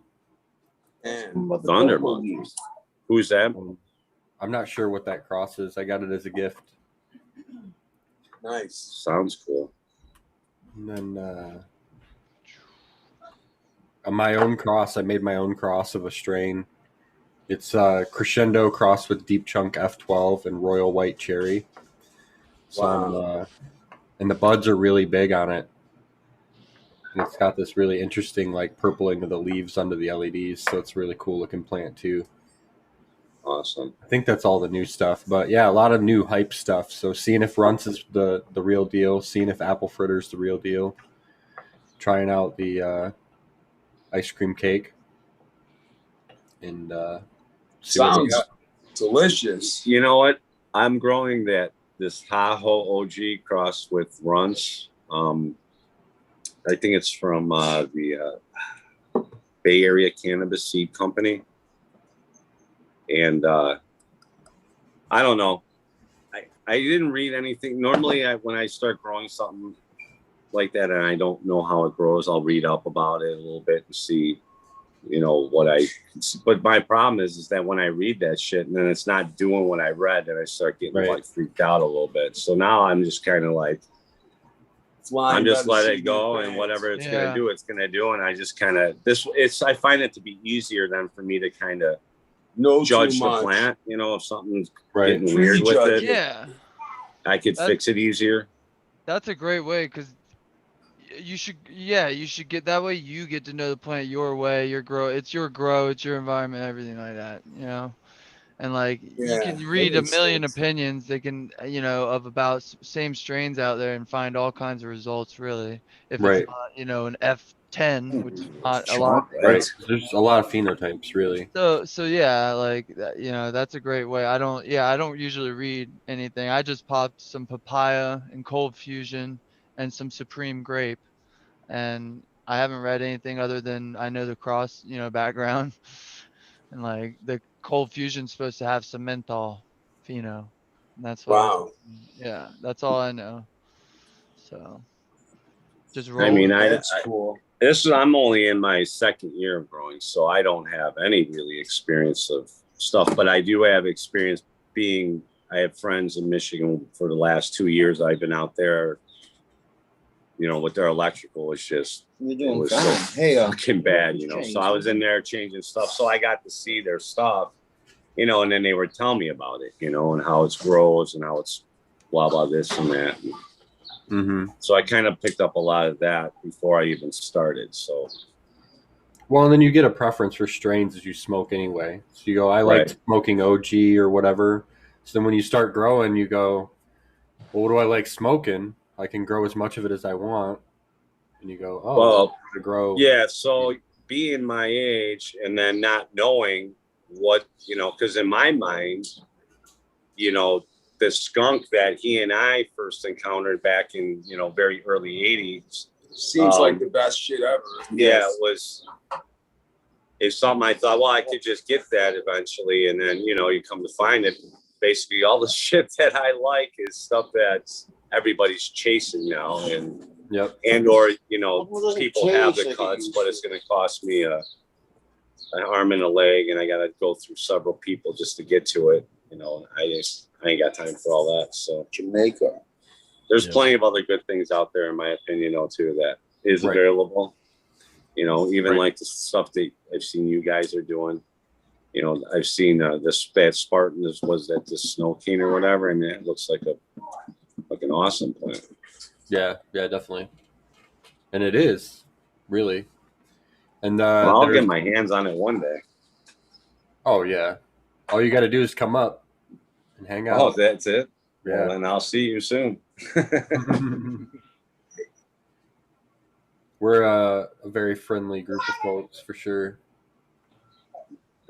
And Thunder Monkey. Who's that? I'm not sure what that cross is. I got it as a gift. nice. Sounds cool. And then on my own cross, I made my own cross of a strain. It's Crescendo cross with Deep Chunk F12 and Royal White Cherry. So Wow. and the buds are really big on it. And it's got this really interesting like purpling of the leaves under the LEDs. So it's a really cool looking plant too. Awesome. I think that's all the new stuff. But yeah, a lot of new hype stuff. So seeing if Runts is the real deal, seeing if Apple Fritter's the real deal, trying out the ice cream cake, and see what we Sounds got. delicious. You know what? I'm growing this Tahoe OG cross with Runts. I think it's from the Bay Area Cannabis Seed Company. And I don't know. I didn't read anything. Normally, when I start growing something like that and I don't know how it grows, I'll read up about it a little bit and see, what I can see. But my problem is that when I read that shit and then it's not doing what I read, then I start getting like freaked out a little bit. So now I'm just kind of like, I'm just let it go, and whatever it's gonna do, it's gonna do. And I just kind of I find it to be easier than for me to kind of judge the plant. If something's getting weird with it, Yeah, I could fix it easier. That's a great way, because you should get that way. You get to know the plant your way, it's your grow, it's your environment, everything like that, and like you can read a million opinions they can of about same strains out there and find all kinds of results, really, if it's not an F10, which is not a lot. There's a lot of phenotypes, really. So yeah, like that's a great way. I don't usually read anything. I just popped some papaya and cold fusion and some supreme grape, and I haven't read anything other than I know the cross background. And like the cold fusion's supposed to have some menthol pheno. And that's why that's all I know. So just roll. I mean, That's cool. I'm only in my second year of growing, so I don't have any really experience of stuff, but I do have experience I have friends in Michigan for the last 2 years. I've been out there, with their electrical. It's just, it was so fucking bad, so I was in there changing stuff. So I got to see their stuff, and then they were telling me about it, and how it grows and how it's blah, blah, this and that. Mm-hmm. So I kind of picked up a lot of that before I even started. So, well, and then you get a preference for strains as you smoke anyway. So you go, I like smoking OG or whatever. So then when you start growing, you go, well, what do I like smoking? I can grow as much of it as I want. And you go, oh, well, to grow. Yeah. So being my age and then not knowing what, because in my mind, the skunk that he and I first encountered back in, very early 80s. Seems like the best shit ever. Yeah, it's something I thought, well, I could just get that eventually. And then, you come to find it, basically all the shit that I like is stuff that everybody's chasing now. And, or, people have the cuts, but it's going to cost me an arm and a leg. And I got to go through several people just to get to it. I ain't got time for all that. So Jamaica. There's plenty of other good things out there, in my opinion, though, too, that is available. You know, even like the stuff that I've seen you guys are doing. You know, I've seen this that Spartan was that the Snow King or whatever, and it looks like an awesome plant. Yeah, definitely. And it is, really. And well, I'll get my hands on it one day. Oh yeah. All you gotta do is come up and hang out. Oh, that's it? Yeah. Well, then I'll see you soon. We're a very friendly group of folks for sure.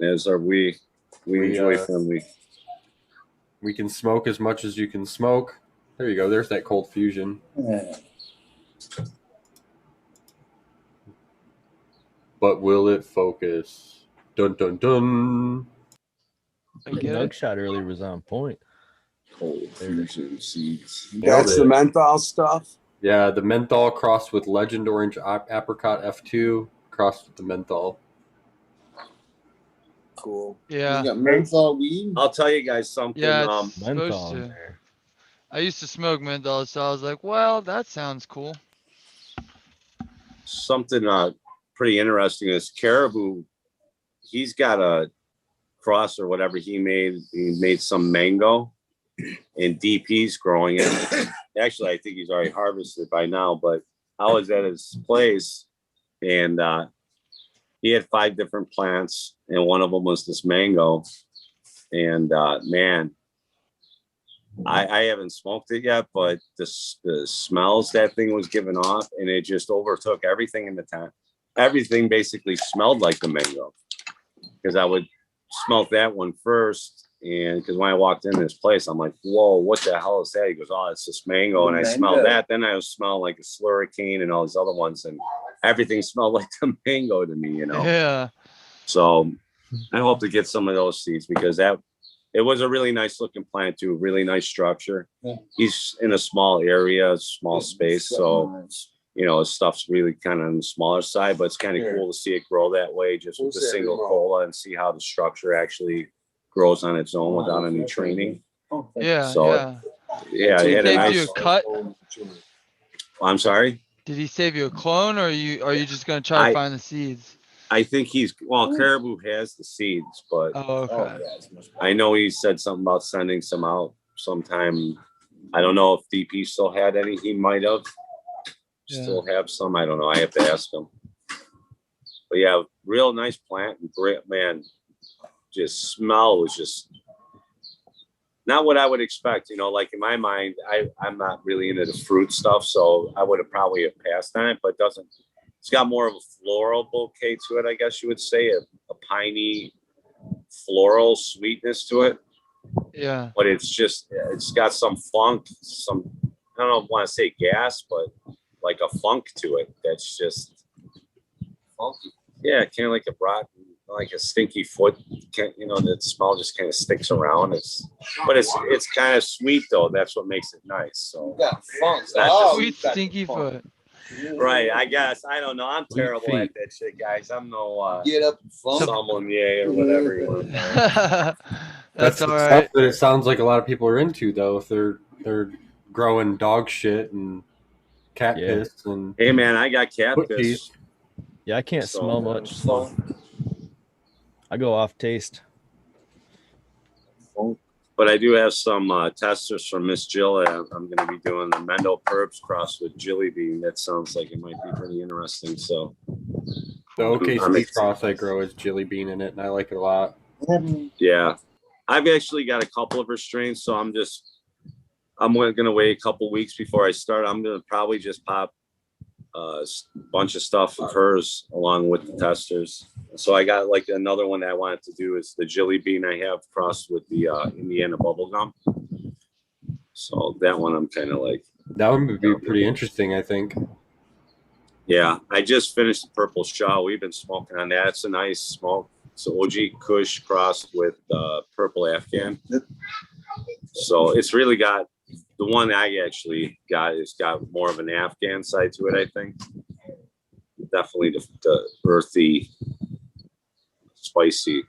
As are we. We enjoy friendly. We can smoke as much as you can smoke. There you go. There's that cold fusion. Yeah. But will it focus? Dun dun dun. The Doug shot earlier was on point. Cold fusion seeds. That's the menthol stuff. Yeah, the menthol crossed with Legend Orange Apricot F2 crossed with the menthol. Cool. Yeah. You got menthol weed? I'll tell you guys something. Yeah, it's supposed to. I used to smoke menthol, so I was like, well, that sounds cool. Something pretty interesting is Caribou. He's got a cross or whatever he made. He made some mango, and DP's growing it. Actually, I think he's already harvested by now, but I was at his place, and he had 5 different plants, and one of them was this mango. And man, I haven't smoked it yet, but the smells that thing was giving off, and it just overtook everything in the town. Everything basically smelled like the mango, because I would smell that one first. And because when I walked in this place, I'm like, whoa, what the hell is that? He goes, oh, it's this mango. And I smelled that. Then I was smelling like a slurricane and all these other ones. And everything smelled like the mango to me, you know? Yeah. So I hope to get some of those seeds, because it was a really nice looking plant too. Really nice structure. Yeah. He's in a small area, small space. So, you know, his stuff's really kind of on the smaller side, but it's kind of cool to see it grow that way just with the single cola and see how the structure actually grows on its own without any training. Yeah. So, yeah. Did he had a save nice, you a cut? I'm sorry? Did he save you a clone, or are you just going to try to find the seeds? I think Caribou has the seeds, but okay. I know he said something about sending some out sometime. I don't know if DP still had any. He might have still have some. I don't know. I have to ask him. But yeah, real nice plant. Great, man. Just smell was just not what I would expect. You know, like in my mind, I'm not really into the fruit stuff, so I would have probably have passed on it, but it's got more of a floral bouquet to it, I guess you would say, a piney floral sweetness to it. Yeah. But it's got some funk, I don't want to say gas, but like a funk to it that's just funky. Yeah, kind of like like a stinky foot. You know, that smell just kind of sticks around. It's kind of sweet though. That's what makes it nice. So yeah, funk. Sweet stinky foot. Right, I guess. I don't know. I'm terrible at that shit, guys. I'm no get up sommelier or whatever you want. That's all right. Stuff that it sounds like a lot of people are into though. If they're growing dog shit and cat piss and hey man, I got cat piss. Yeah, I can't smell much. So I go off taste. But I do have some testers from Miss Jill. I'm going to be doing the Mendo Perps cross with Jilly Bean. That sounds like it might be pretty interesting. So the OKC cross I grow is Jilly Bean in it, and I like it a lot. Yeah, I've actually got a couple of her strains, so I'm going to wait a couple weeks before I start. I'm going to probably just pop a bunch of stuff of hers along with the testers. So I got like another one that I wanted to do is the Jilly Bean I have crossed with the Indiana Bubblegum. So that one I'm kind of like. That one would be pretty interesting, I think. Yeah, I just finished the Purple Shaw. We've been smoking on that. It's a nice smoke. It's OG Kush crossed with Purple Afghan. So it's really got, the one I actually got has got more of an Afghan side to it, I think. Definitely the earthy, spicy.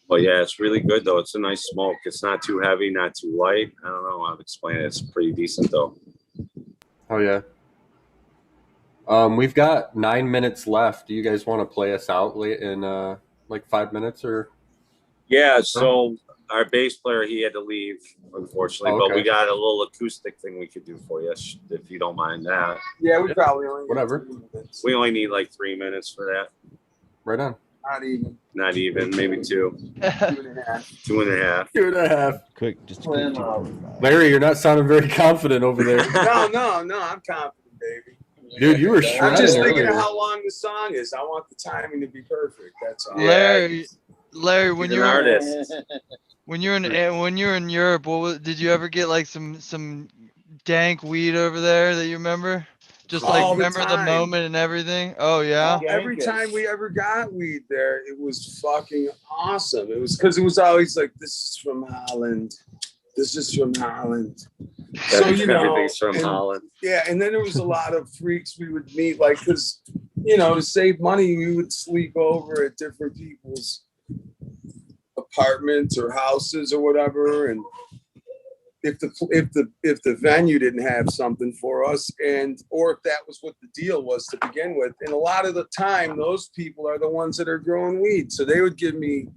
Well, yeah, it's really good though. It's a nice smoke. It's not too heavy, not too light. I don't know how to explain it. It's pretty decent though. Oh yeah. We've got 9 minutes left. Do you guys want to play us out late in like 5 minutes or? Yeah. So our bass player, he had to leave, unfortunately, Oh, okay. but we got a little acoustic thing we could do for you if you don't mind that. Yeah, we probably only Whatever. We only need like 3 minutes for that. Right on. Not even. Maybe 2. 2.5. 2.5. 2.5. Quick, just a quick 2.5. Larry, you're not sounding very confident over there. No, I'm confident, baby. Dude, you were shredding. I'm just thinking earlier. of how long the song is. I want the timing to be perfect. That's all. Larry, when He's you an were artist. when you're in Europe, did you ever get like some dank weed over there that you remember? Just like All the remember the time. moment and everything. Oh yeah. Every time we ever got weed there, it was fucking awesome. It was because it was always like, this is from Holland. This is from Holland. So, you know, Everything's from Holland. Yeah, and then there was a lot of freaks we would meet, like, because, you know, to save money, we would sleep over at different people's apartments or houses or whatever. And if the venue didn't have something for us, or if that was what the deal was to begin with, and a lot of the time, those people are the ones that are growing weed. So they would give me,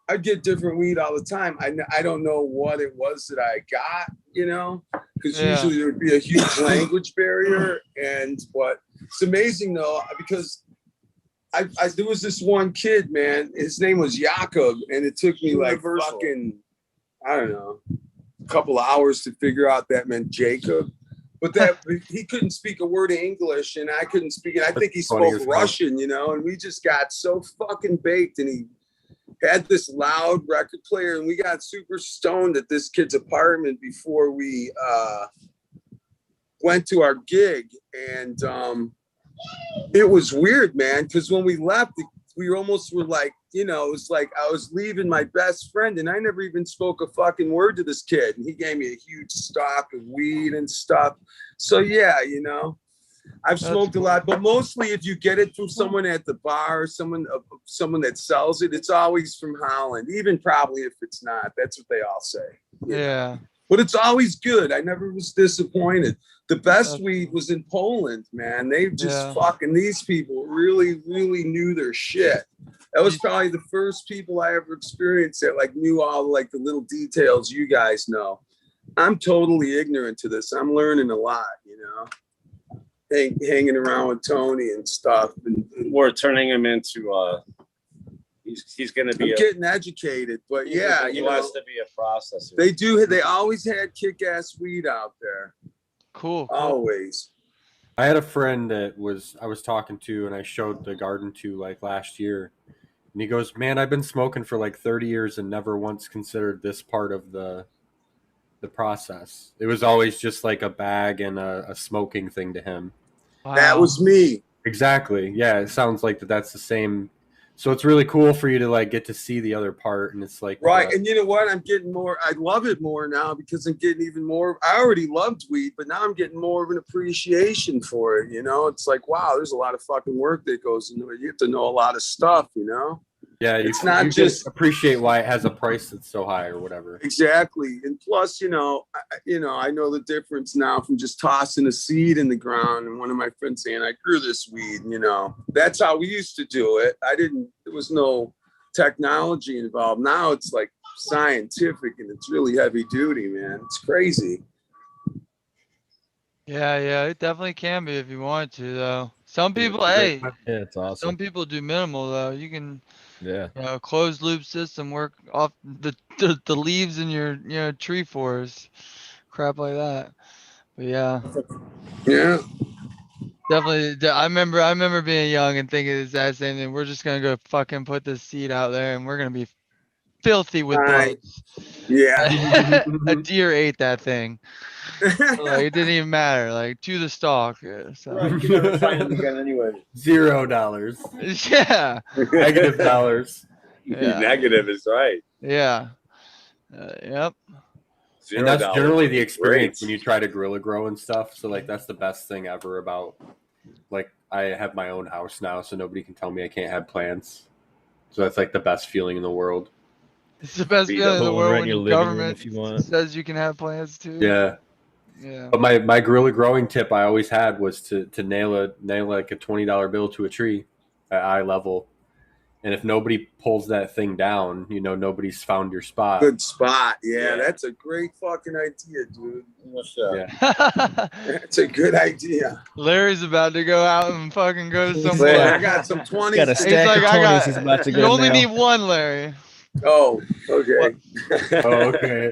I'd get different weed all the time. I don't know what it was that I got, you know, because usually there would be a huge language barrier. But it's amazing though, because there was this one kid, man, his name was Jakob, and it took me like fucking, I don't know, a couple of hours to figure out that meant Jacob. But he couldn't speak a word of English, and I couldn't speak it. I think he spoke Russian, you know, and we just got so fucking baked, and he had this loud record player, and we got super stoned at this kid's apartment before we went to our gig. And it was weird, man, because when we left, we almost were like, you know, it was like I was leaving my best friend, and I never even spoke a fucking word to this kid, and he gave me a huge stock of weed and stuff. So yeah, you know, I've smoked a lot, but mostly if you get it from someone at the bar, someone that sells it, it's always from Holland. Even probably if it's not, that's what they all say. Yeah. But it's always good. I never was disappointed. The best weed was in Poland, man. They just fucking, these people really, really knew their shit. That was probably the first people I ever experienced that like knew all like the little details you guys know. I'm totally ignorant to this. I'm learning a lot, you know, hanging around with Tony and stuff. And we're turning him into he's going to be getting educated, but yeah, he wants to be a processor. They do. They always had kick-ass weed out there. Cool. Always. I had a friend that I was talking to, and I showed the garden to like last year, and he goes, "Man, I've been smoking for like 30 years and never once considered this part of the process. It was always just like a bag and a smoking thing to him." Wow. That was me. Exactly. Yeah, it sounds like that's the same. So it's really cool for you to like get to see the other part, and it's like right. And you know what? I'm getting more. I love it more now because I'm getting even more. I already loved weed, but now I'm getting more of an appreciation for it. You know, it's like, wow, there's a lot of fucking work that goes into it. You have to know a lot of stuff. You know. Yeah, it's not you just appreciate why it has a price that's so high or whatever. Exactly. And plus, I know the difference now from just tossing a seed in the ground and one of my friends saying, I grew this weed, you know. That's how we used to do it. There was no technology involved. Now it's like scientific and it's really heavy duty, man. It's crazy. Yeah, it definitely can be if you want to, though. Some people, it's awesome. Some people do minimal, though. You can, closed loop system work off the leaves in your tree forest, crap like that. But yeah, definitely. I remember being young and thinking the exact same thing. We're just gonna go fucking put this seed out there, and we're gonna be filthy with bugs. Yeah, a deer ate that thing. Like, it didn't even matter, like to the stalk. So. Right, you never find them again anyway. $0. Yeah. $-. Yeah. Negative is right. Yeah. Yep. $0 and that's generally the experience great. when you try to guerrilla grow and stuff. So like that's the best thing ever about like I have my own house now, so nobody can tell me I can't have plants. So that's like the best feeling in the world. It's the best Beat feeling in up. the Put one world right in when your your living room government if you want. says you can have plants too. Yeah. Yeah. But my gorilla growing tip I always had was to nail like a $20 bill to a tree at eye level. And if nobody pulls that thing down, you know, nobody's found your spot. Good spot. Yeah, Yeah. that's a great fucking idea, dude. Yeah. That's a good idea. Larry's about to go out and fucking go Hey, somewhere. I got some 20s. Got a He's stack like, of I 20s got. he's about to You go only nail. need one, Larry. Oh, okay. Oh, okay.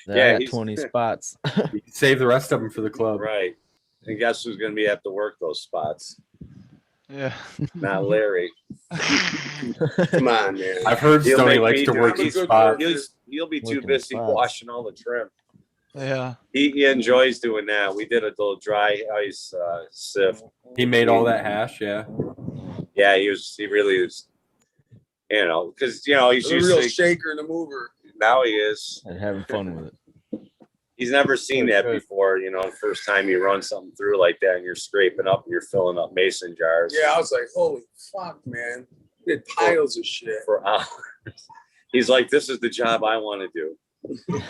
I Yeah, got he's- 20 spots. You can save the rest of them for the club. Right. And guess who's going to be have to work those spots? Yeah. Not Larry. Come on, man. I've heard He'll Stoney make likes me to do work it. his He's- spots. He'll be too Working busy spots. washing all the trim. Yeah. He enjoys doing that. We did a little dry ice sift. He made all that hash, yeah. Yeah, he really is. You know, because you know he's The real usually shaker and the mover. now he is. And having fun with it. He's never seen that before. You know, the first time you run something through like that and you're scraping up and you're filling up mason jars. Yeah, I was like, holy fuck, man. We had piles of shit. For hours. He's like, this is the job I want to do.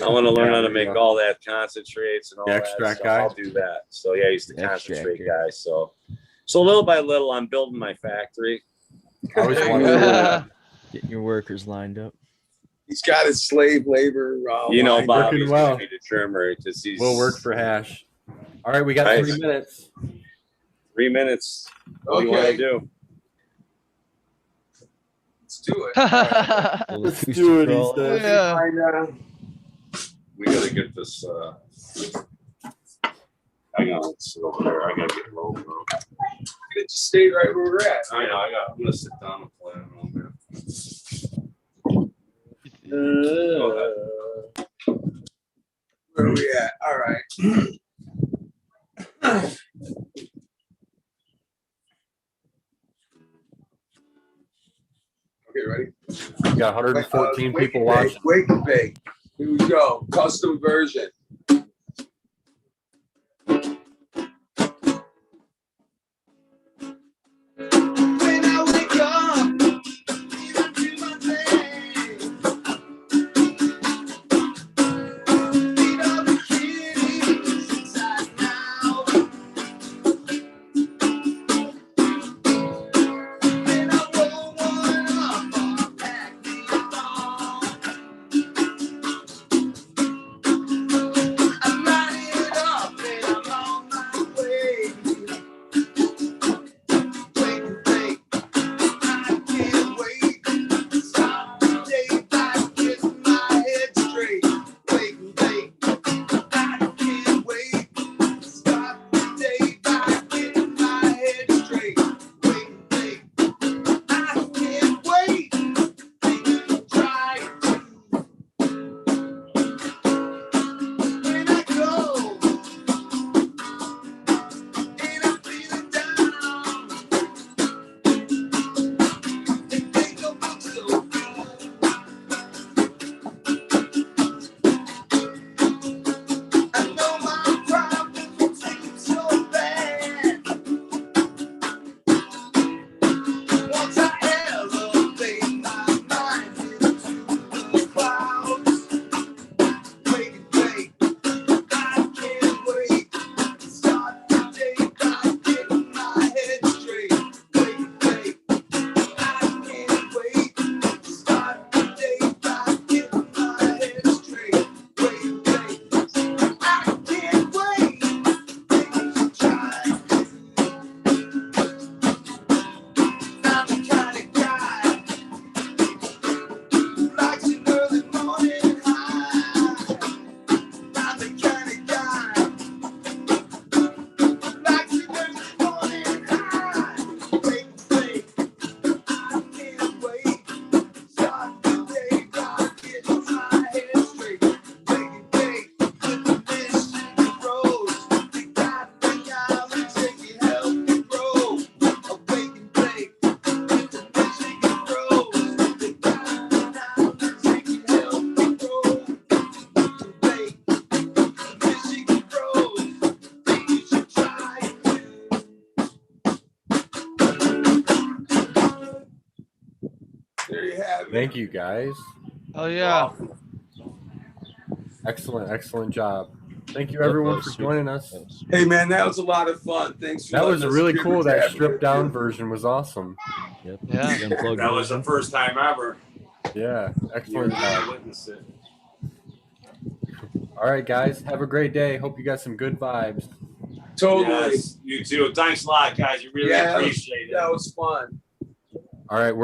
I want to learn how to make all that concentrates and all that. Extract So guy? I'll do that. So yeah, he's the Extract concentrate guy. guy. So little by little, I'm building my factory. I always There you wanted go. to Getting your workers lined up. He's got his slave labor. You know, lined up. Bobby's working well. going to be the trimmer because he's We'll work for hash. All right, we got Nice. 3 minutes. 3 minutes. What do you want Okay. to do? Let's do it. Little Let's acoustic do it, he roll. said. Yeah. We got to get this. Hang on, it's over there. I got to get low. It just stayed right where we're at. I know. I'm going to sit down and play a little bit. Where are we at? All right. Okay, ready? We got 114 Wake people and bake, watching. Wake and bake. Here we go. Custom version. When I wake up, into my day. Feed all the kitties inside now. Then I roll one up or pack me a ball. I light it up and I'm on my way. Wake and bake, I can't wait. Start the day by getting my head straight. Wake and bake, I can't wait. Start the day by getting my head straight. Wake and bake, I can't wait. Try to. When I go and I'm feeling down, and they don't look so good. I know my problems will seem so bad. Once I elevate my mind into the clouds, wake and bake, I can't wait. Start the day by getting my head straight. Wake and bake, I can't wait. Start the day by getting my head straight. Wake and bake, I can't wait. Try. I'm the kind of guy who likes an early morning high. I'm the kind of guy who likes an early morning high. Wake and bake, I can't wait. Start the day by getting my head straight. Wake and bake with the Michigan Rose. They got the knowledge they can help you grow. Wake and bake with the Michigan Rose. They got the knowledge they can help you grow. Bake, Michigan Rose. You should try it. There you have it. Thank you, guys. Oh yeah. Excellent job. Thank you everyone for joining us. Hey man, that was a lot of fun. Thanks for That was letting us really contribute cool. to That having stripped you. down version was awesome. Yep. Yeah. The unplugged That was the version. first time ever. Yeah, You excellent job. witnessed it. All right, guys, have a great day. Hope you got some good vibes. Totally. Yes, you too. Thanks a lot, guys. You really Yeah, appreciate it. That was fun. All right, we're